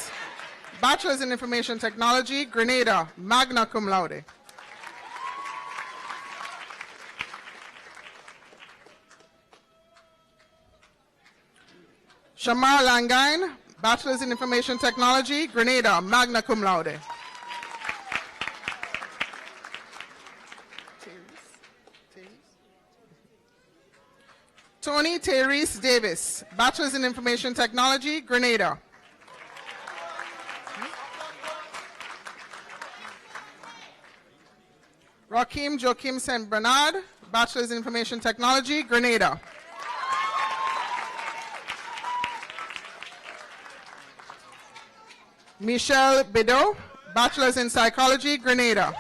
Bachelor's in Information Technology, Grenada, magna cum laude. Shamar Langain, Bachelor's in Information Technology, Grenada, magna cum laude. Tony Therese Davis, Bachelor's in Information Technology, Grenada. Rakim Joachim St. Bernard, Bachelor's in Information Technology, Grenada. Michelle Bedeau, Bachelor's in Psychology, Grenada.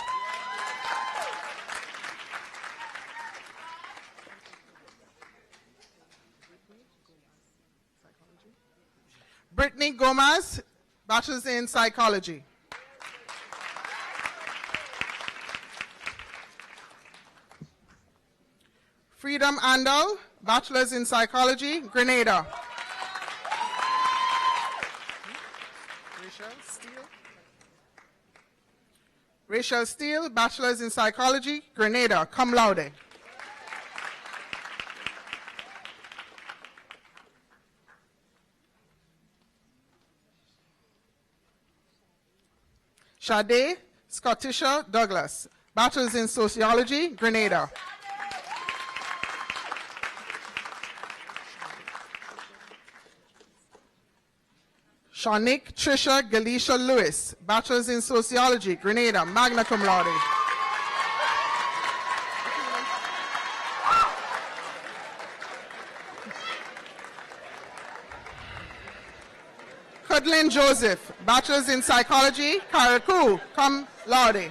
Brittany Gomez, Bachelor's in Psychology. Freedom Andal, Bachelor's in Psychology, Grenada. Rachel Steele, Bachelor's in Psychology, Grenada, cum laude. Sade Scottisha Douglas, Bachelor's in Sociology, Grenada. Shanique Trisha Galicia Lewis, Bachelor's in Sociology, Grenada, magna cum laude. Cudlin Joseph, Bachelor's in Psychology, Karakou, cum laude.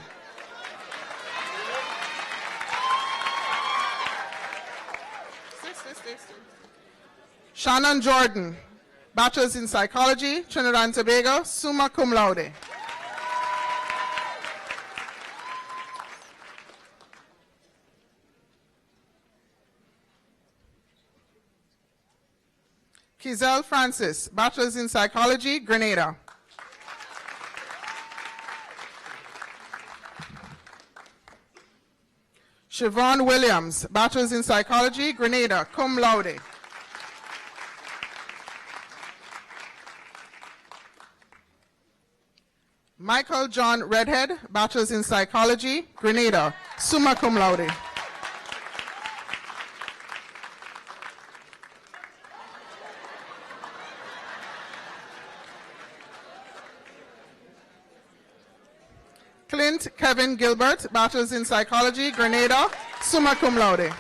Shannon Jordan, Bachelor's in Psychology, Trinidad and Tobago, summa cum laude. Kizel Francis, Bachelor's in Psychology, Grenada. Siobhan Williams, Bachelor's in Psychology, Grenada, cum laude. Michael John Redhead, Bachelor's in Psychology, Grenada, summa cum laude. Clint Kevin Gilbert, Bachelor's in Psychology, Grenada, summa cum laude.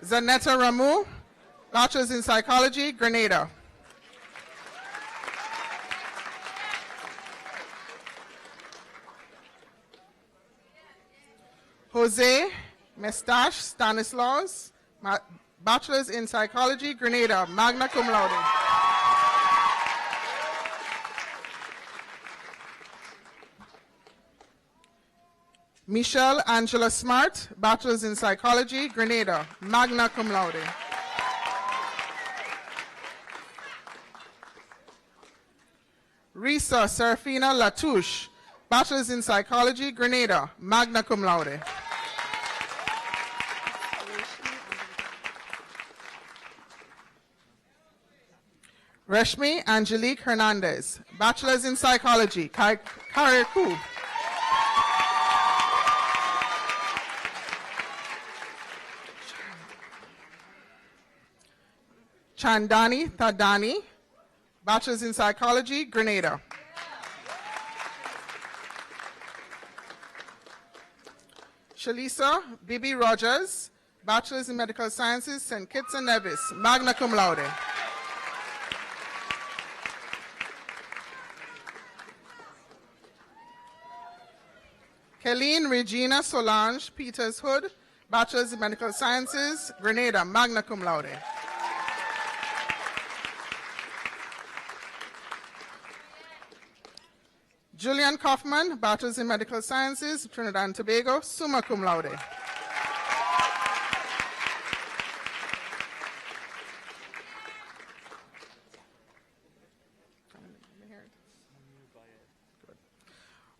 Zanetta Ramu, Bachelor's in Psychology, Grenada. Jose Mestache Stanislaus, Bachelor's in Psychology, Grenada, magna cum laude. Michelle Angela Smart, Bachelor's in Psychology, Grenada, magna cum laude. Risa Serafina Latouche, Bachelor's in Psychology, Grenada, magna cum laude. Reshmi Angelique Hernandez, Bachelor's in Psychology, Kariku. Chandani Thadani, Bachelor's in Psychology, Grenada. Shalisa Bibi Rogers, Bachelor's in Medical Sciences, St. Kitts and Nevis, magna cum laude. Helene Regina Solange Peters Hood, Bachelor's in Medical Sciences, Grenada, magna cum laude. Julian Kaufman, Bachelor's in Medical Sciences, Trinidad and Tobago, summa cum laude.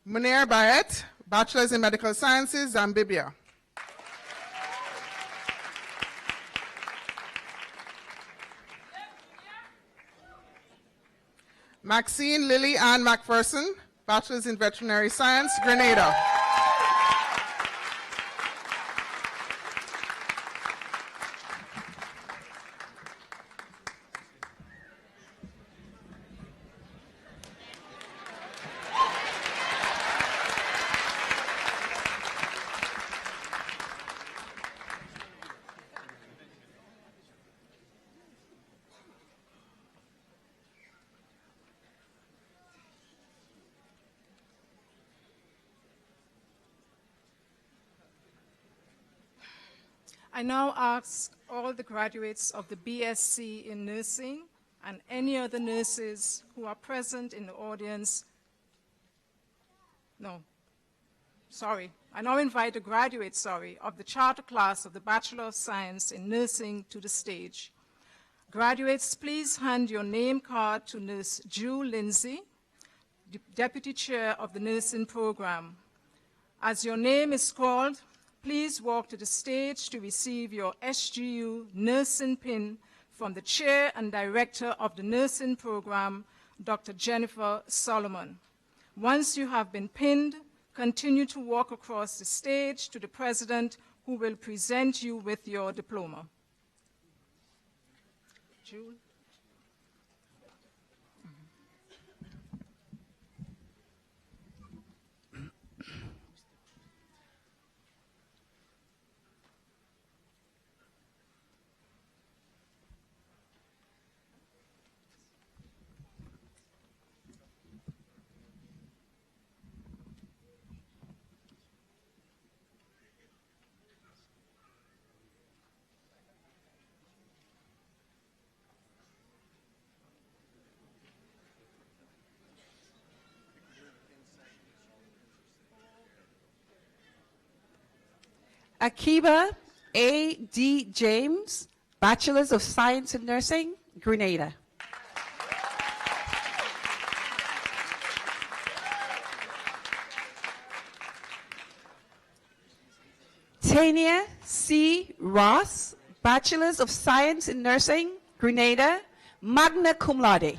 Munir Bayet, Bachelor's in Medical Sciences, Zambia. Maxine Lily Ann McPherson, Bachelor's in Veterinary Science, Grenada. I now ask all the graduates of the BSc in Nursing and any other nurses who are present in the audience. I now invite the graduates, of the charter class of the Bachelor of Science in Nursing to the stage. Graduates, please hand your name card to Nurse Drew Lindsay, Deputy Chair of the Nursing Program. As your name is called, please walk to the stage to receive your SGU nursing pin from the Chair and Director of the Nursing Program, Dr. Jennifer Solomon. Once you have been pinned, continue to walk across the stage to the President, who will present you with your diploma. Jules? Akiba A.D. James, Bachelor's of Science in Nursing, Grenada. Tania C. Ross, Bachelors of Science in Nursing, Grenada, magna cum laude.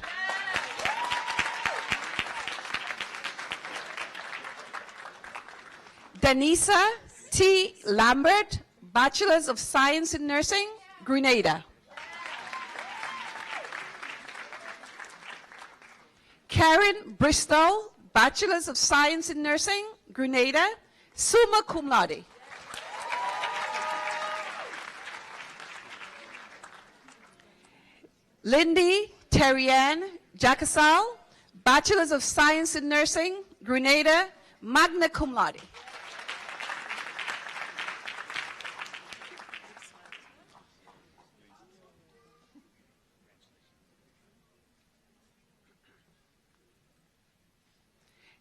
Danisa T. Lambert, Bachelors of Science in Nursing, Grenada. Karen Bristol, Bachelors of Science in Nursing, Grenada, summa cum laude. Lindy Terrian Jacasal, Bachelors of Science in Nursing, Grenada, magna cum laude.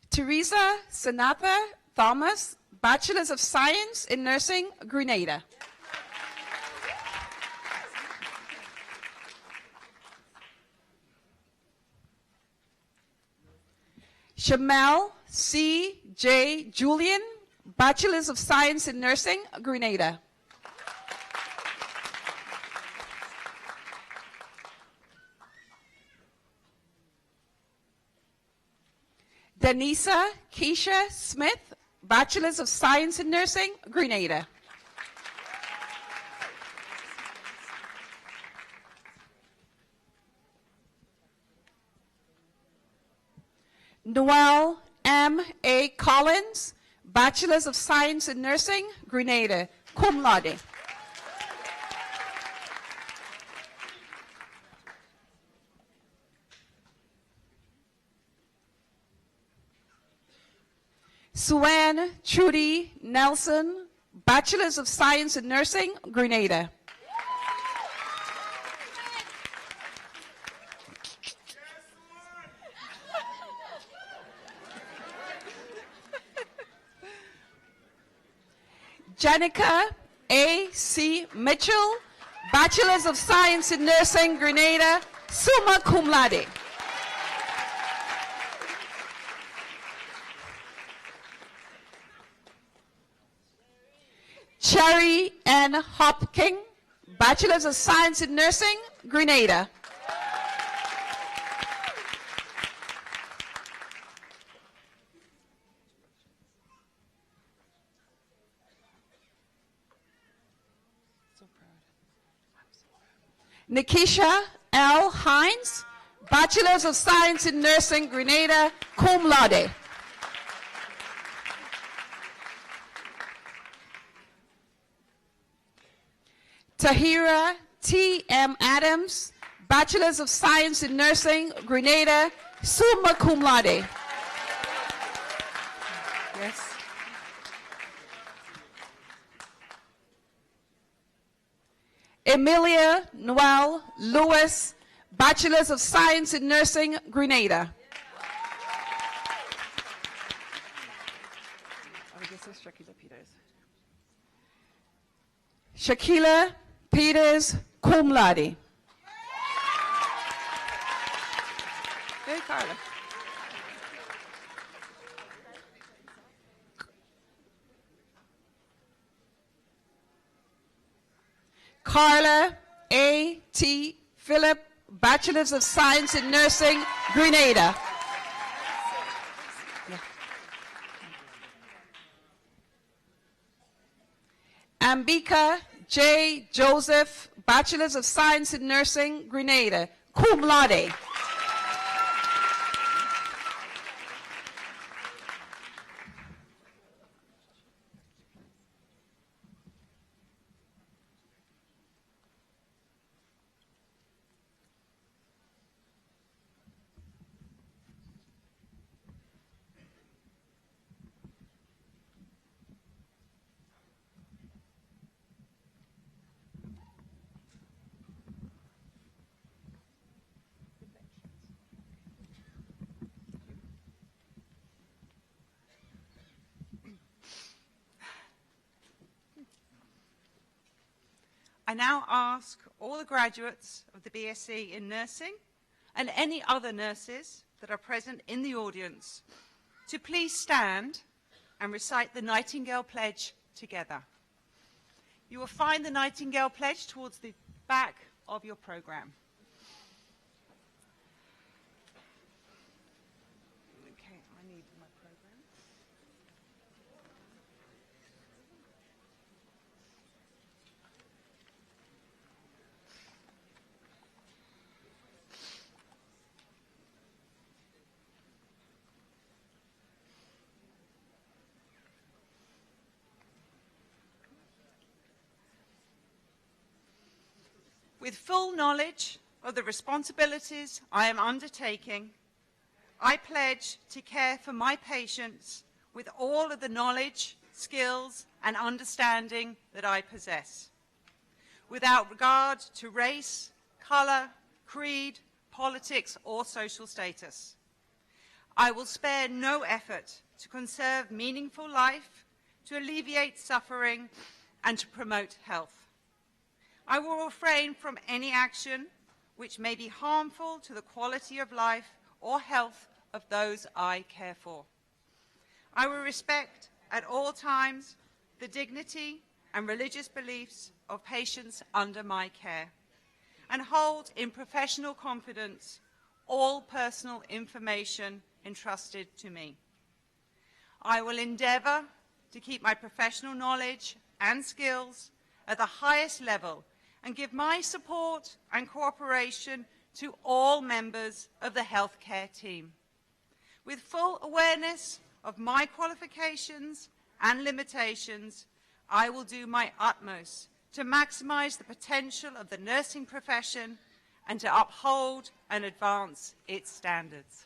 Teresa Sanatha Thomas, Bachelors of Science in Nursing, Grenada. Shamel C. J. Julian, Bachelors of Science in Nursing, Grenada. Danisa Keisha Smith, Bachelors of Science in Nursing, Grenada. Noel M. A. Collins, Bachelors of Science in Nursing, Grenada, cum laude. Suanne Trudy Nelson, Bachelors of Science in Nursing, Grenada. Janica A. C. Mitchell, Bachelors of Science in Nursing, Grenada, summa cum laude. Cherry N. Hopking, Bachelors of Science in Nursing, Grenada. Nikisha L. Hines, Bachelors of Science in Nursing, Grenada, cum laude. Tahira T. M. Adams, Bachelors of Science in Nursing, Grenada, summa cum laude. Yes. Emilia Noel Lewis, Bachelors of Science in Nursing, Grenada. Shakila Peters, cum laude. Hey, Carla. Carla A. T. Phillip, Bachelors of Science in Nursing, Grenada. Ambika J. Joseph, Bachelors of Science in Nursing, Grenada, cum laude. I now ask all the graduates of the BSc in Nursing and any other nurses that are present in the audience to please stand and recite the Nightingale Pledge together. You will find the Nightingale Pledge towards the back of your program. Okay, I need my program. With full knowledge of the responsibilities I am undertaking, I pledge to care for my patients with all of the knowledge, skills, and understanding that I possess, without regard to race, color, creed, politics, or social status. I will spare no effort to conserve meaningful life, to alleviate suffering, and to promote health. I will refrain from any action which may be harmful to the quality of life or health of those I care for. I will respect at all times the dignity and religious beliefs of patients under my care, and hold in professional confidence all personal information entrusted to me. I will endeavor to keep my professional knowledge and skills at the highest level and give my support and cooperation to all members of the healthcare team. With full awareness of my qualifications and limitations, I will do my utmost to maximize the potential of the nursing profession and to uphold and advance its standards.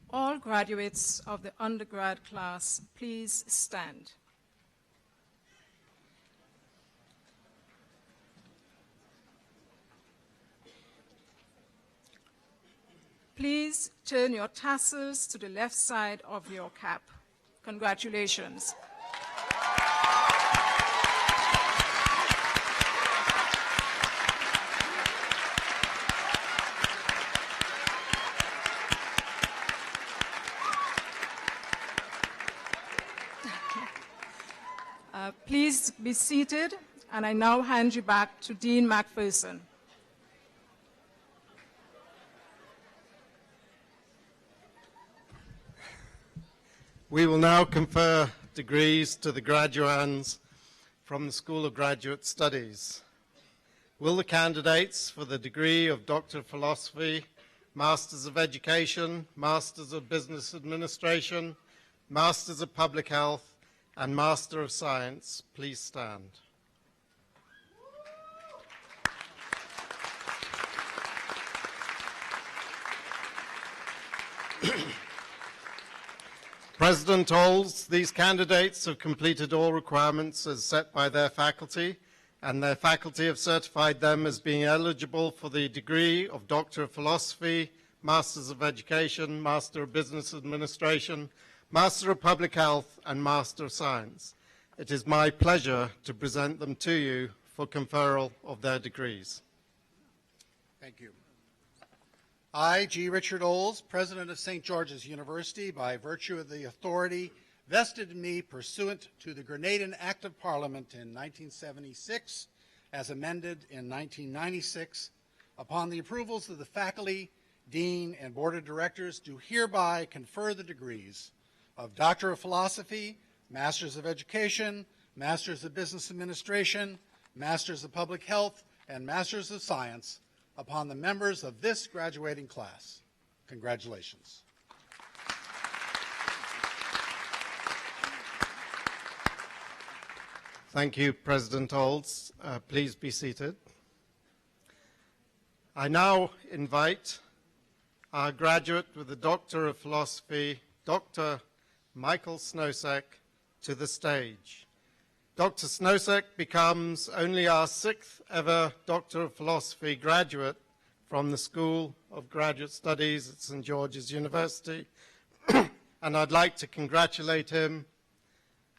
All graduates of the undergrad class, please stand. Please turn your tassels to the left side of your cap. Congratulations. Please be seated, and I now hand you back to Dean McPherson. We will now confer degrees to the graduands from the School of Graduate Studies. Will the candidates for the degree of Doctor of Philosophy, Masters of Education, Masters of Business Administration, Masters of Public Health, and Master of Science, please stand. President holds these candidates have completed all requirements as set by their faculty, and their faculty have certified them as being eligible for the degree of Doctor of Philosophy, Masters of Education, Master of Business Administration, Master of Public Health, and Master of Science. It is my pleasure to present them to you for conferral of their degrees. Thank you. I, G. Richard Olds, President of St. George's University, by virtue of the authority vested in me pursuant to the Grenadan Act of Parliament in 1976, as amended in 1996, upon the approvals of the faculty, dean, and board of directors, do hereby confer the degrees of Doctor of Philosophy, Masters of Education, Masters of Business Administration, Masters of Public Health, and Masters of Science upon the members of this graduating class. Congratulations. Thank you, President Olds. Please be seated. I now invite our graduate with the Doctor of Philosophy, Dr. Michael Snosek, to the stage. Dr. Snosek becomes only our 6th ever Doctor of Philosophy graduate from the School of Graduate Studies at St. George's University, and I'd like to congratulate him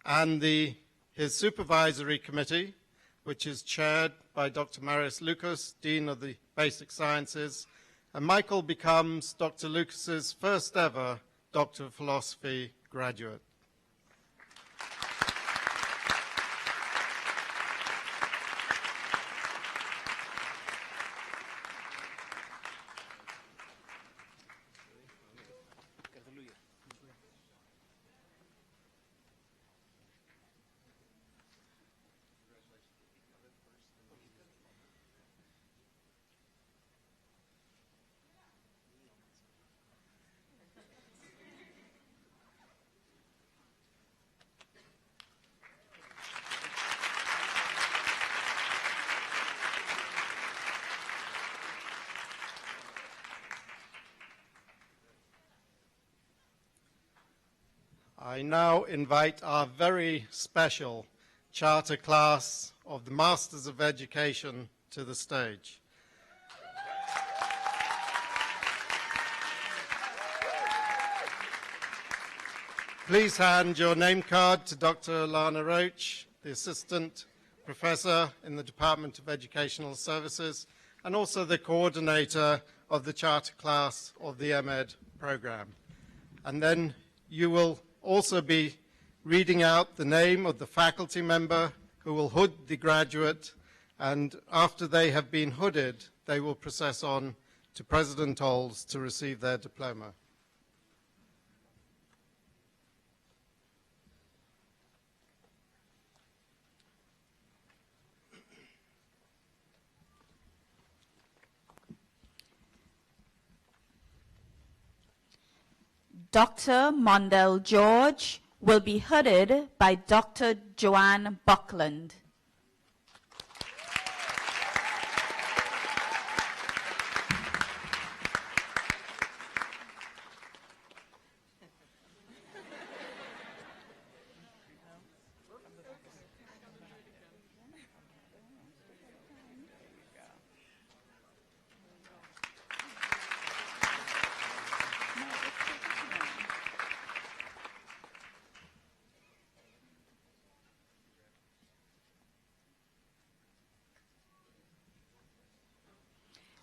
and his supervisory committee, which is chaired by Dr. Marius Lucas, Dean of the Basic Sciences, and Michael becomes Dr. Lucas's first ever Doctor of Philosophy graduate. I now invite our very special charter class of the Masters of Education to the stage. Please hand your name card to Dr. Lana Roach, the Assistant Professor in the Department of Educational Services, and also the coordinator of the charter class of the MEd program. And then you will also be reading out the name of the faculty member who will hood the graduate, and after they have been hooded, they will process on to President Olds to receive their diploma. Dr. Mondell George will be hooded by Dr. Joanne Buckland.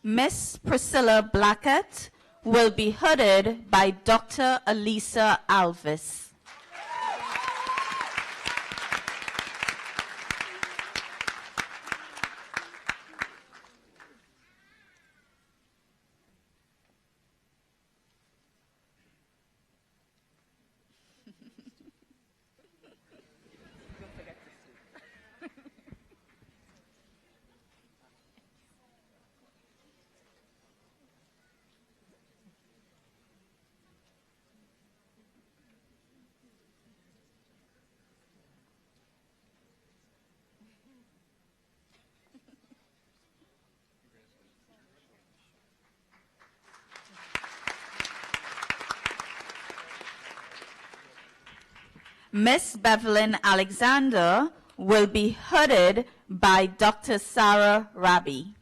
Miss Priscilla Blackett will be hooded by Dr. Elisa Alvis. Miss Bevelyn Alexander will be hooded by Dr. Sarah Rabi.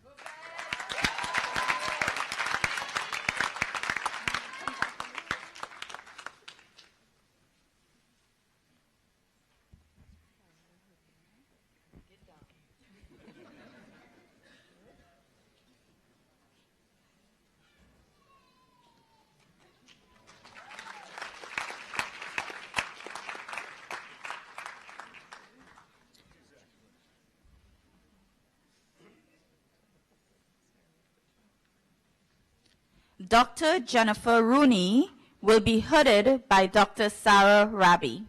Dr. Jennifer Rooney will be hooded by Dr. Sarah Rabi.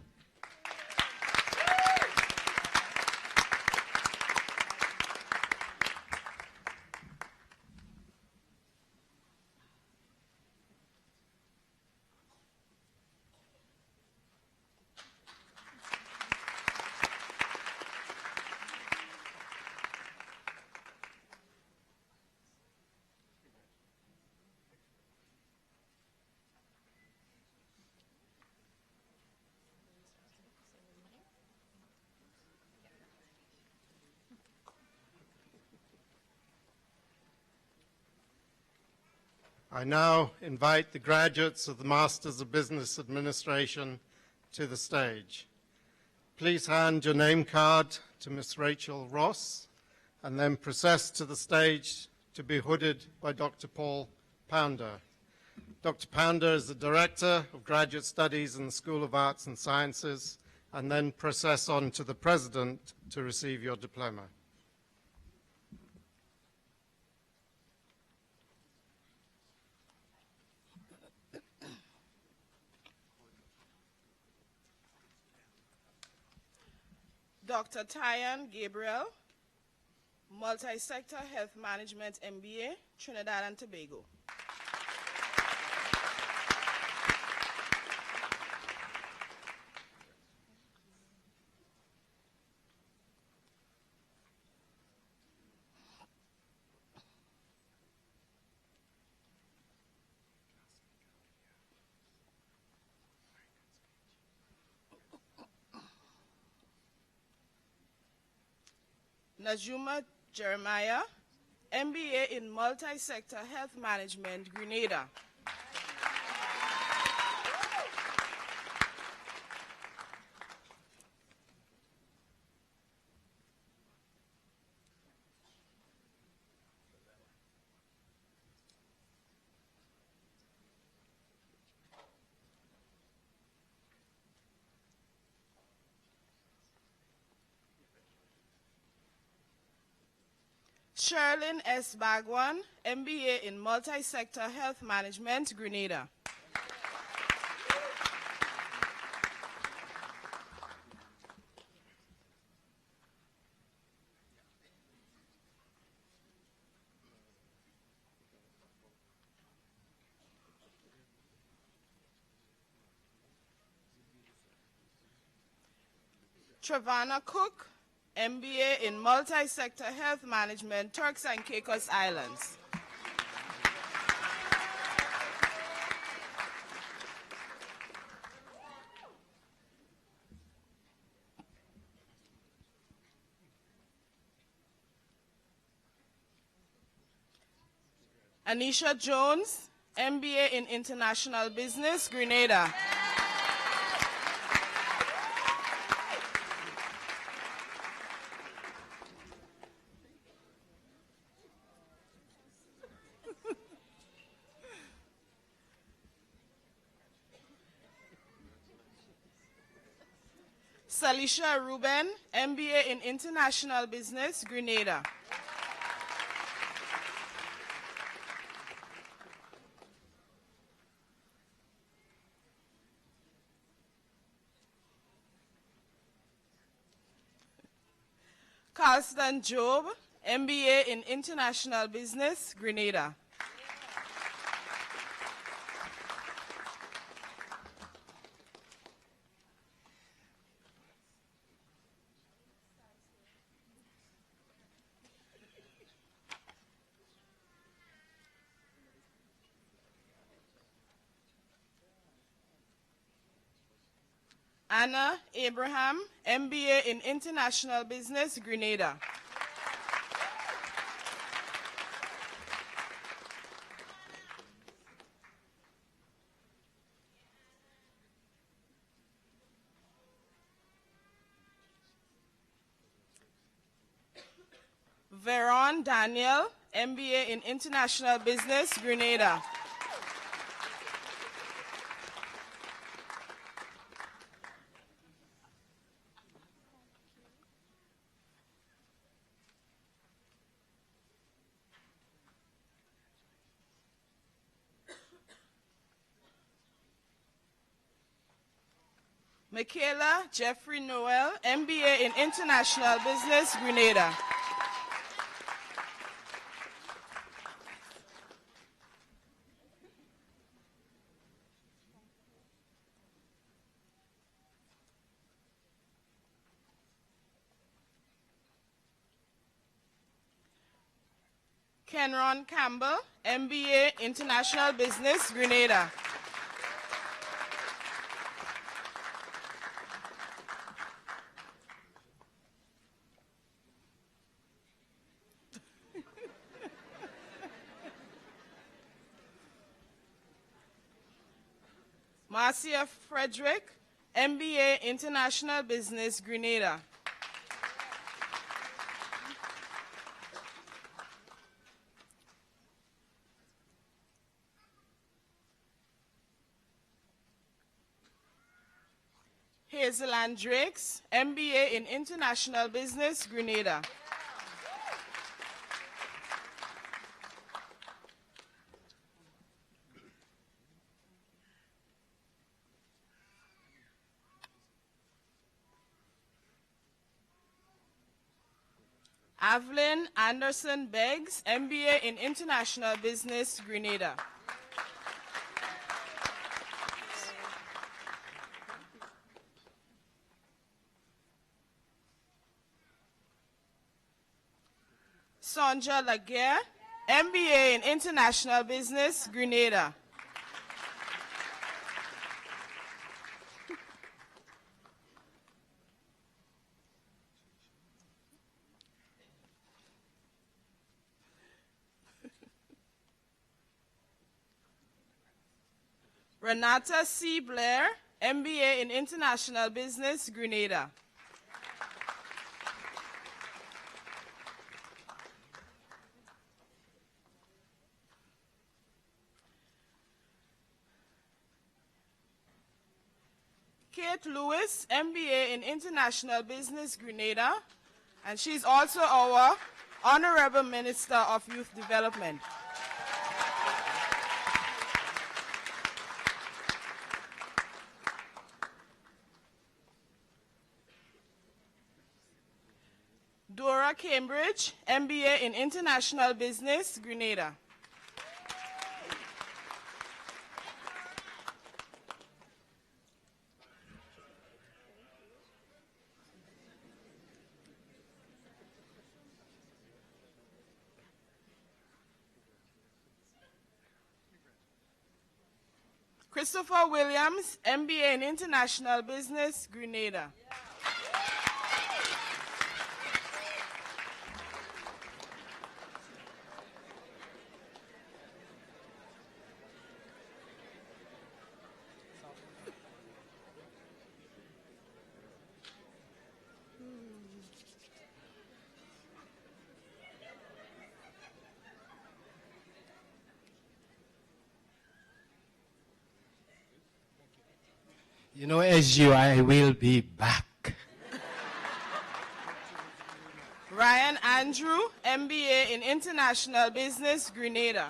I now invite the graduates of the Masters of Business Administration to the stage. please hand your name card to Miss Rachel Ross and then process to the stage to be hooded by Dr. Paul Pounder. Dr. Pounder is the Director of Graduate Studies in the School of Arts and Sciences, and then process on to the President to receive your diploma. Dr. Tyan Gabriel, Multi-Sector Health Management MBA, Trinidad and Tobago. Najuma Jeremiah, MBA in Multi-Sector Health Management, Grenada. Sherlyn S. Bagwan, MBA in Multi-Sector Health Management, Grenada. Travana Cook, MBA in Multi-Sector Health Management, Turks and Caicos Islands. Anisha Jones, MBA in International Business, Grenada. Salisha Ruben, MBA in International Business, Grenada. Carlston Job, MBA in International Business, Grenada. Anna Abraham, MBA in International Business, Grenada. Veron Daniel, MBA in International Business, Grenada. Michaela Jeffrey Noel, MBA in International Business, Grenada. Kenron Campbell, MBA International Business, Grenada. Marcia Frederick, MBA International Business, Grenada. Hazel Ann Drakes, MBA in International Business, Grenada. Evelyn Anderson Beggs, MBA in International Business, Grenada. Sonja Laguerre, MBA in International Business, Grenada. Renata C. Blair, MBA in International Business, Grenada. Kate Lewis, MBA in International Business, Grenada, and she's also our Honorable Minister of Youth Development. Dora Cambridge, MBA in International Business, Grenada. Christopher Williams, MBA in International Business, Grenada. You know, SU, I will be back. Ryan Andrew, MBA in International Business, Grenada.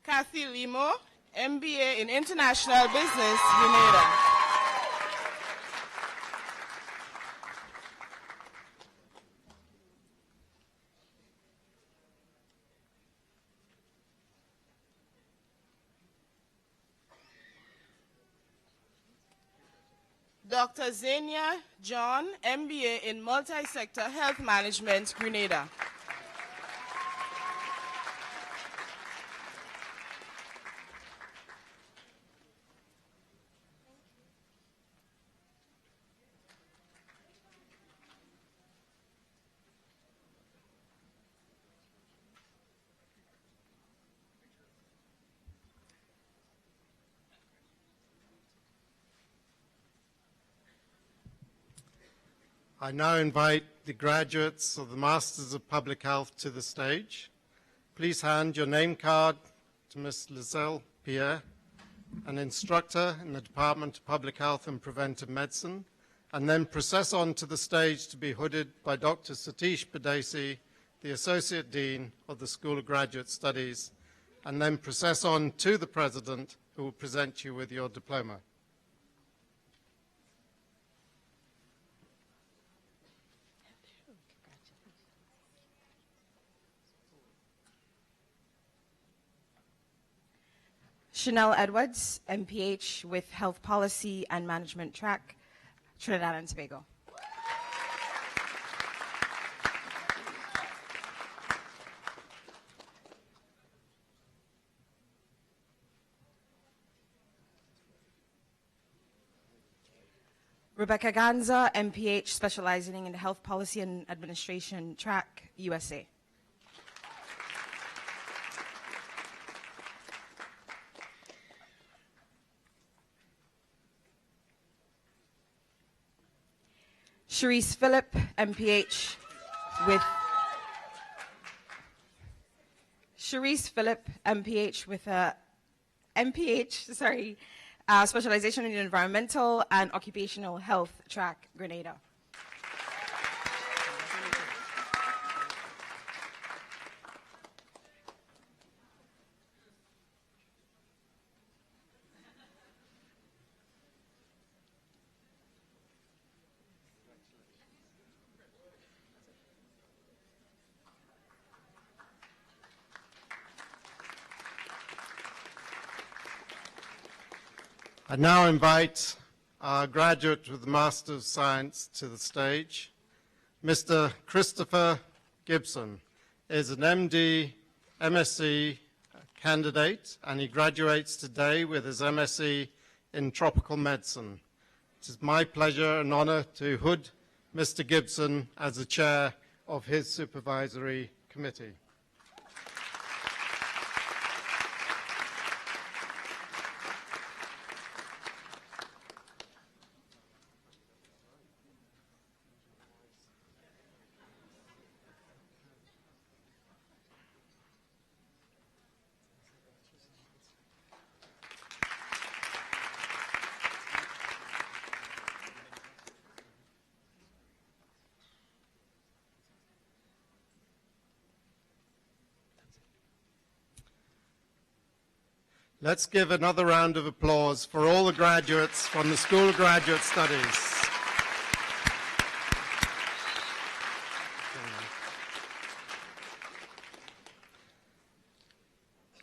Kathy Limo, MBA in International Business, Grenada. Dr. Zenia John, MBA in Multi-Sector Health Management, Grenada. I now invite the graduates of the Masters of Public Health to the stage. Please hand your name card to Ms. Lizelle Pierre, an instructor in the Department of Public Health and Preventive Medicine, and then process on to the stage to be hooded by Dr. Satish Padesi, the Associate Dean of the School of Graduate Studies, and then process on to the President, who will present you with your diploma. Chanel Edwards, MPH with Health Policy and Management Track, Trinidad and Tobago. Rebecca Ganza, MPH, specializing in the Health Policy and Administration track, USA. Cherise Phillip, MPH, with Cherise Phillip, MPH, with a specialization in environmental and occupational health track, Grenada. I now invite our graduate with the Master of Science to the stage. Mr. Christopher Gibson is an MD, MSc candidate, and he graduates today with his MSc in Tropical Medicine. It is my pleasure and honor to hood Mr. Gibson as the chair of his supervisory committee. Let's give another round of applause for all the graduates from the School of Graduate Studies.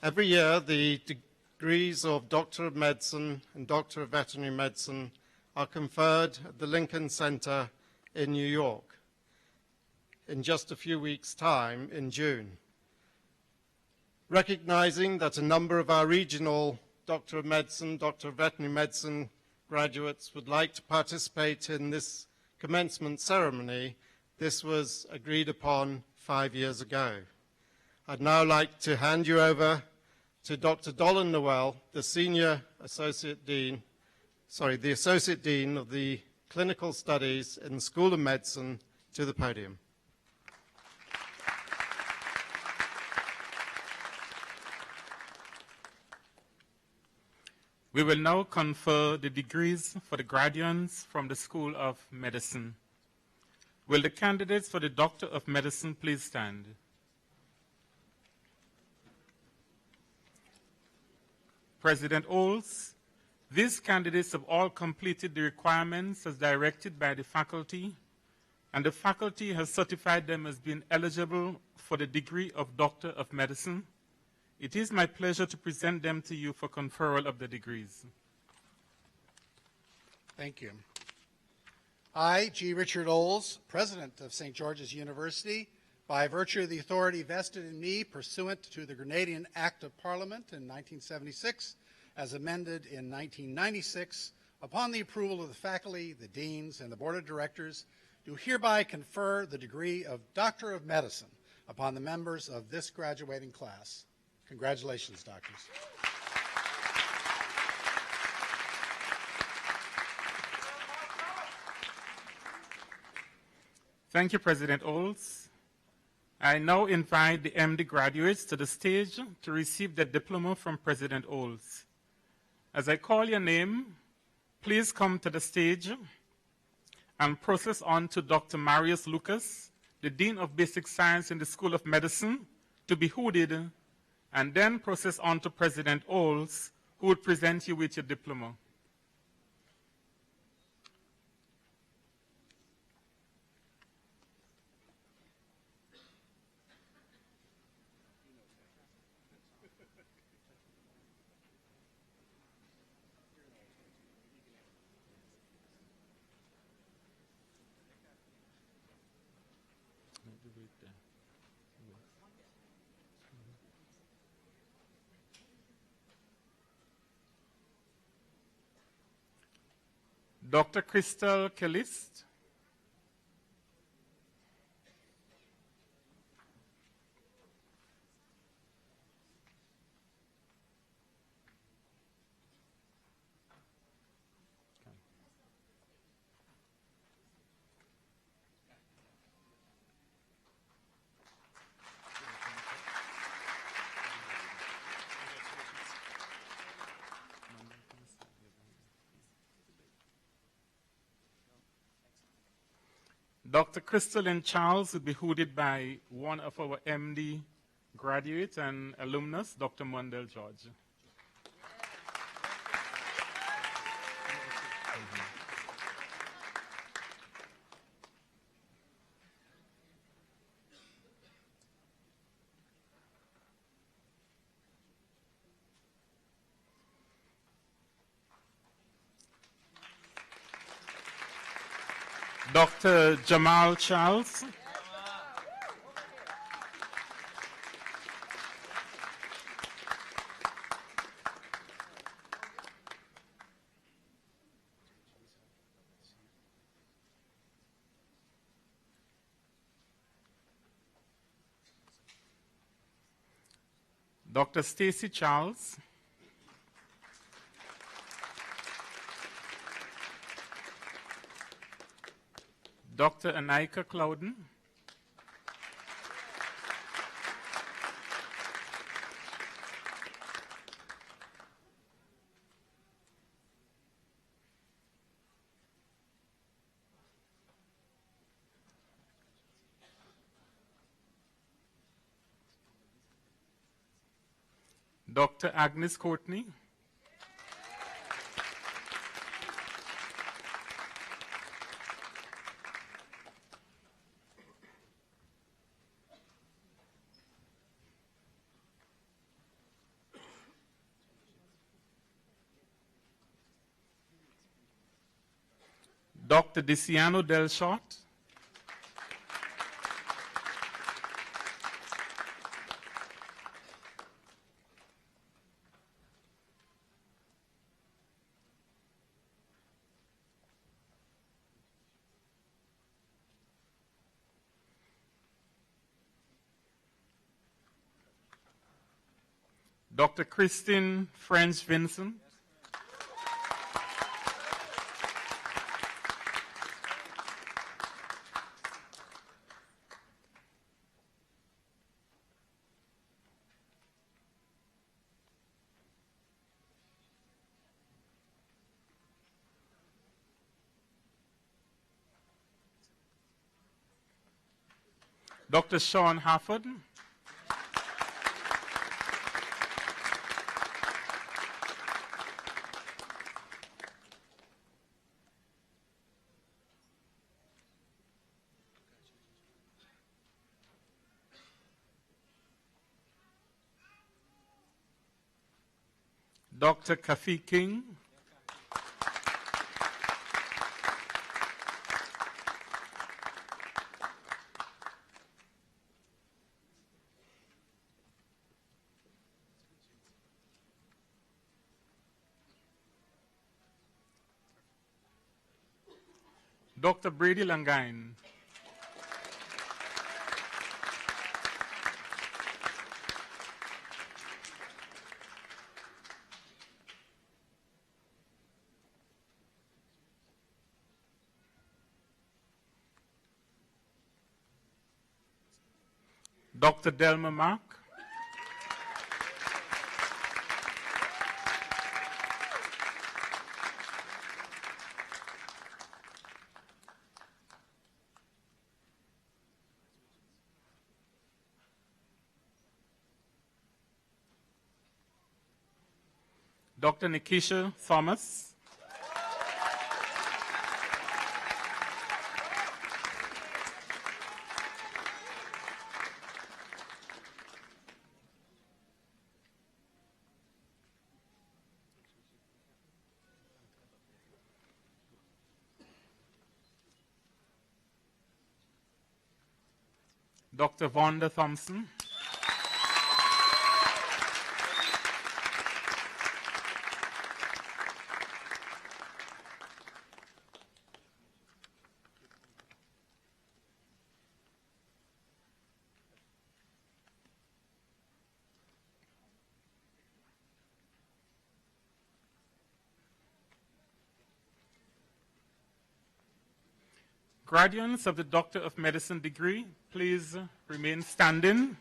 Every year, the degrees of Doctor of Medicine and Doctor of Veterinary Medicine are conferred at the Lincoln Center in New York in just a few weeks' time in June. Recognizing that a number of our regional Doctor of Medicine, Doctor of Veterinary Medicine graduates would like to participate in this commencement ceremony, this was agreed upon 5 years ago. I'd now like to hand you over to Dr. Dolan Noel, the Associate Dean of the Clinical Studies in the School of Medicine, to the podium. We will now confer the degrees for the graduates from the School of Medicine. Will the candidates for the Doctor of Medicine please stand? President Oles, these candidates have all completed the requirements as directed by the faculty, and the faculty has certified them as being eligible for the degree of Doctor of Medicine. It is my pleasure to present them to you for conferral of the degrees. Thank you. I, G. Richard Oles, President of St. George's University, by virtue of the authority vested in me pursuant to the Grenadian Act of Parliament in 1976, as amended in 1996, upon the approval of the faculty, the deans, and the board of directors, do hereby confer the degree of Doctor of Medicine upon the members of this graduating class. Congratulations, doctors. Thank you, President Oles. I now invite the MD graduates to the stage to receive their diploma from President Oles. As I call your name, please come to the stage and process on to Dr. Marius Lucas, the Dean of Basic Science in the School of Medicine, to be hooded, and then process on to President Oles, who will present you with your diploma. Dr. Crystal Kellist. Dr. Crystalline Charles will be hooded by one of our MD graduates and alumnus, Dr. Mundell George. Dr. Jamal Charles. Dr. Stacy Charles. Dr. Anika Clouden. Dr. Agnes Courtney. Dr. Diciano Del Short. Dr. Christine French Vincent. Dr. Sean Harford. Dr. Kafi King. Dr. Brady Langine. Dr. Delma Mark. Dr. Nikisha Thomas. Dr. Vonda Thompson. Graduates of the Doctor of Medicine degree, please remain standing.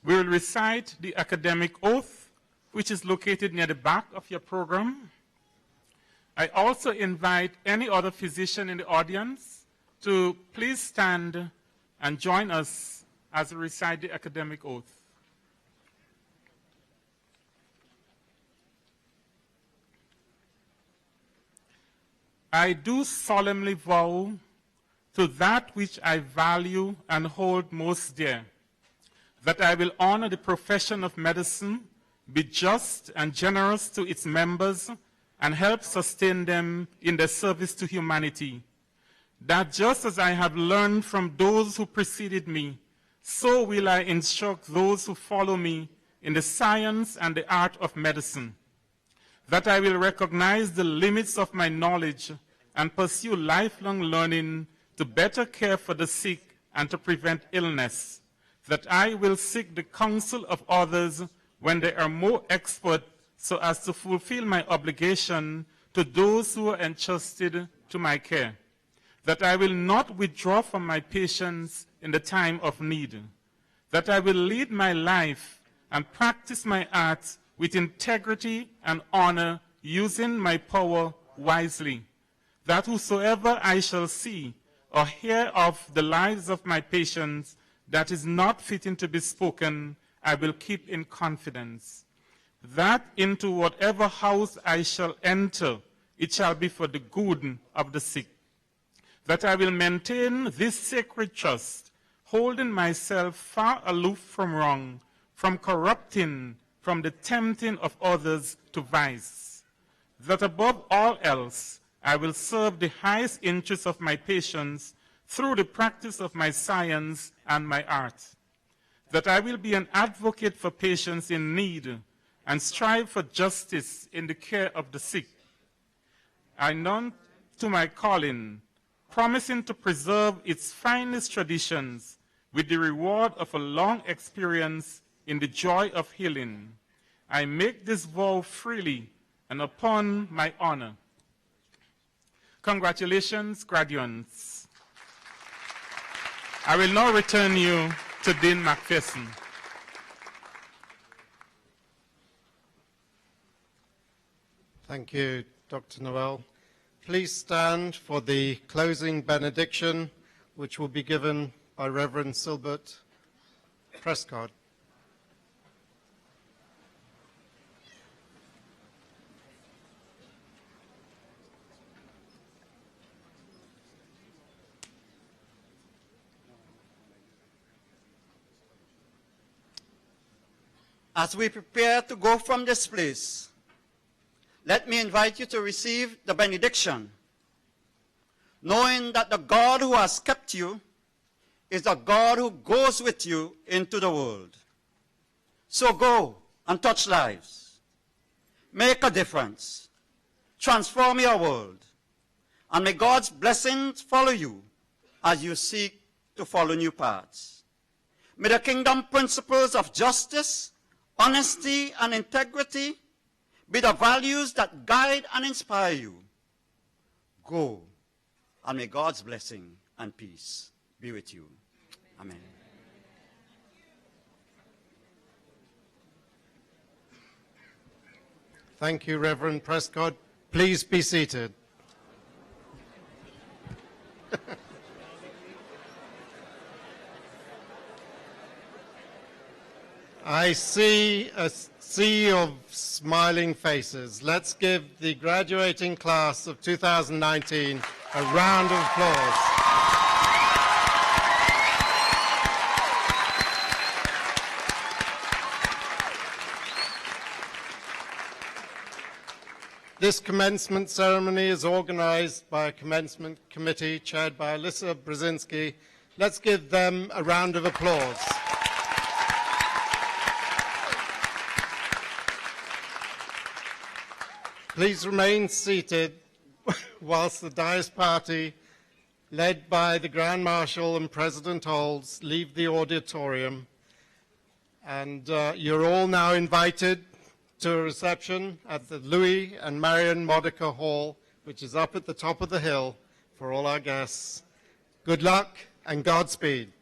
We will recite the academic oath, which is located near the back of your program. I also invite any other physician in the audience to please stand and join us as we recite the academic oath. I do solemnly vow to that which I value and hold most dear, that I will honor the profession of medicine, be just and generous to its members, and help sustain them in their service to humanity. That just as I have learned from those who preceded me, so will I instruct those who follow me in the science and the art of medicine. That I will recognize the limits of my knowledge and pursue lifelong learning to better care for the sick and to prevent illness. That I will seek the counsel of others when they are more expert, so as to fulfill my obligation to those who are entrusted to my care. That I will not withdraw from my patients in the time of need. That I will lead my life and practice my art with integrity and honor, using my power wisely. That whosoever I shall see or hear of the lives of my patients that is not fitting to be spoken, I will keep in confidence. That into whatever house I shall enter, it shall be for the good of the sick. That I will maintain this sacred trust, holding myself far aloof from wrong, from corrupting, from the tempting of others to vice. That above all else, I will serve the highest interests of my patients through the practice of my science and my art. That I will be an advocate for patients in need and strive for justice in the care of the sick. I know to my calling, promising to preserve its finest traditions with the reward of a long experience in the joy of healing. I make this vow freely and upon my honor. Congratulations, graduates. I will now return you to Dean McPherson. Thank you, Dr. Noel. Please stand for the closing benediction, which will be given by Reverend Silbert Prescott. As we prepare to go from this place, let me invite you to receive the benediction, knowing that the God who has kept you is the God who goes with you into the world. So go and touch lives, make a difference, transform your world, and may God's blessings follow you as you seek to follow new paths. May the kingdom principles of justice, honesty, and integrity be the values that guide and inspire you. Go, and may God's blessing and peace be with you. Amen. Thank you, Reverend Prescott. Please be seated. I see a sea of smiling faces. Let's give the graduating class of 2019 a round of applause. This commencement ceremony is organized by a commencement committee chaired by Alyssa Brzezinski. Let's give them a round of applause. Please remain seated whilst the Dice Party, led by the Grand Marshal and President Olds, leave the auditorium. And you're all now invited to a reception at the Louis and Marion Modica Hall, which is up at the top of the hill for all our guests. Good luck and Godspeed.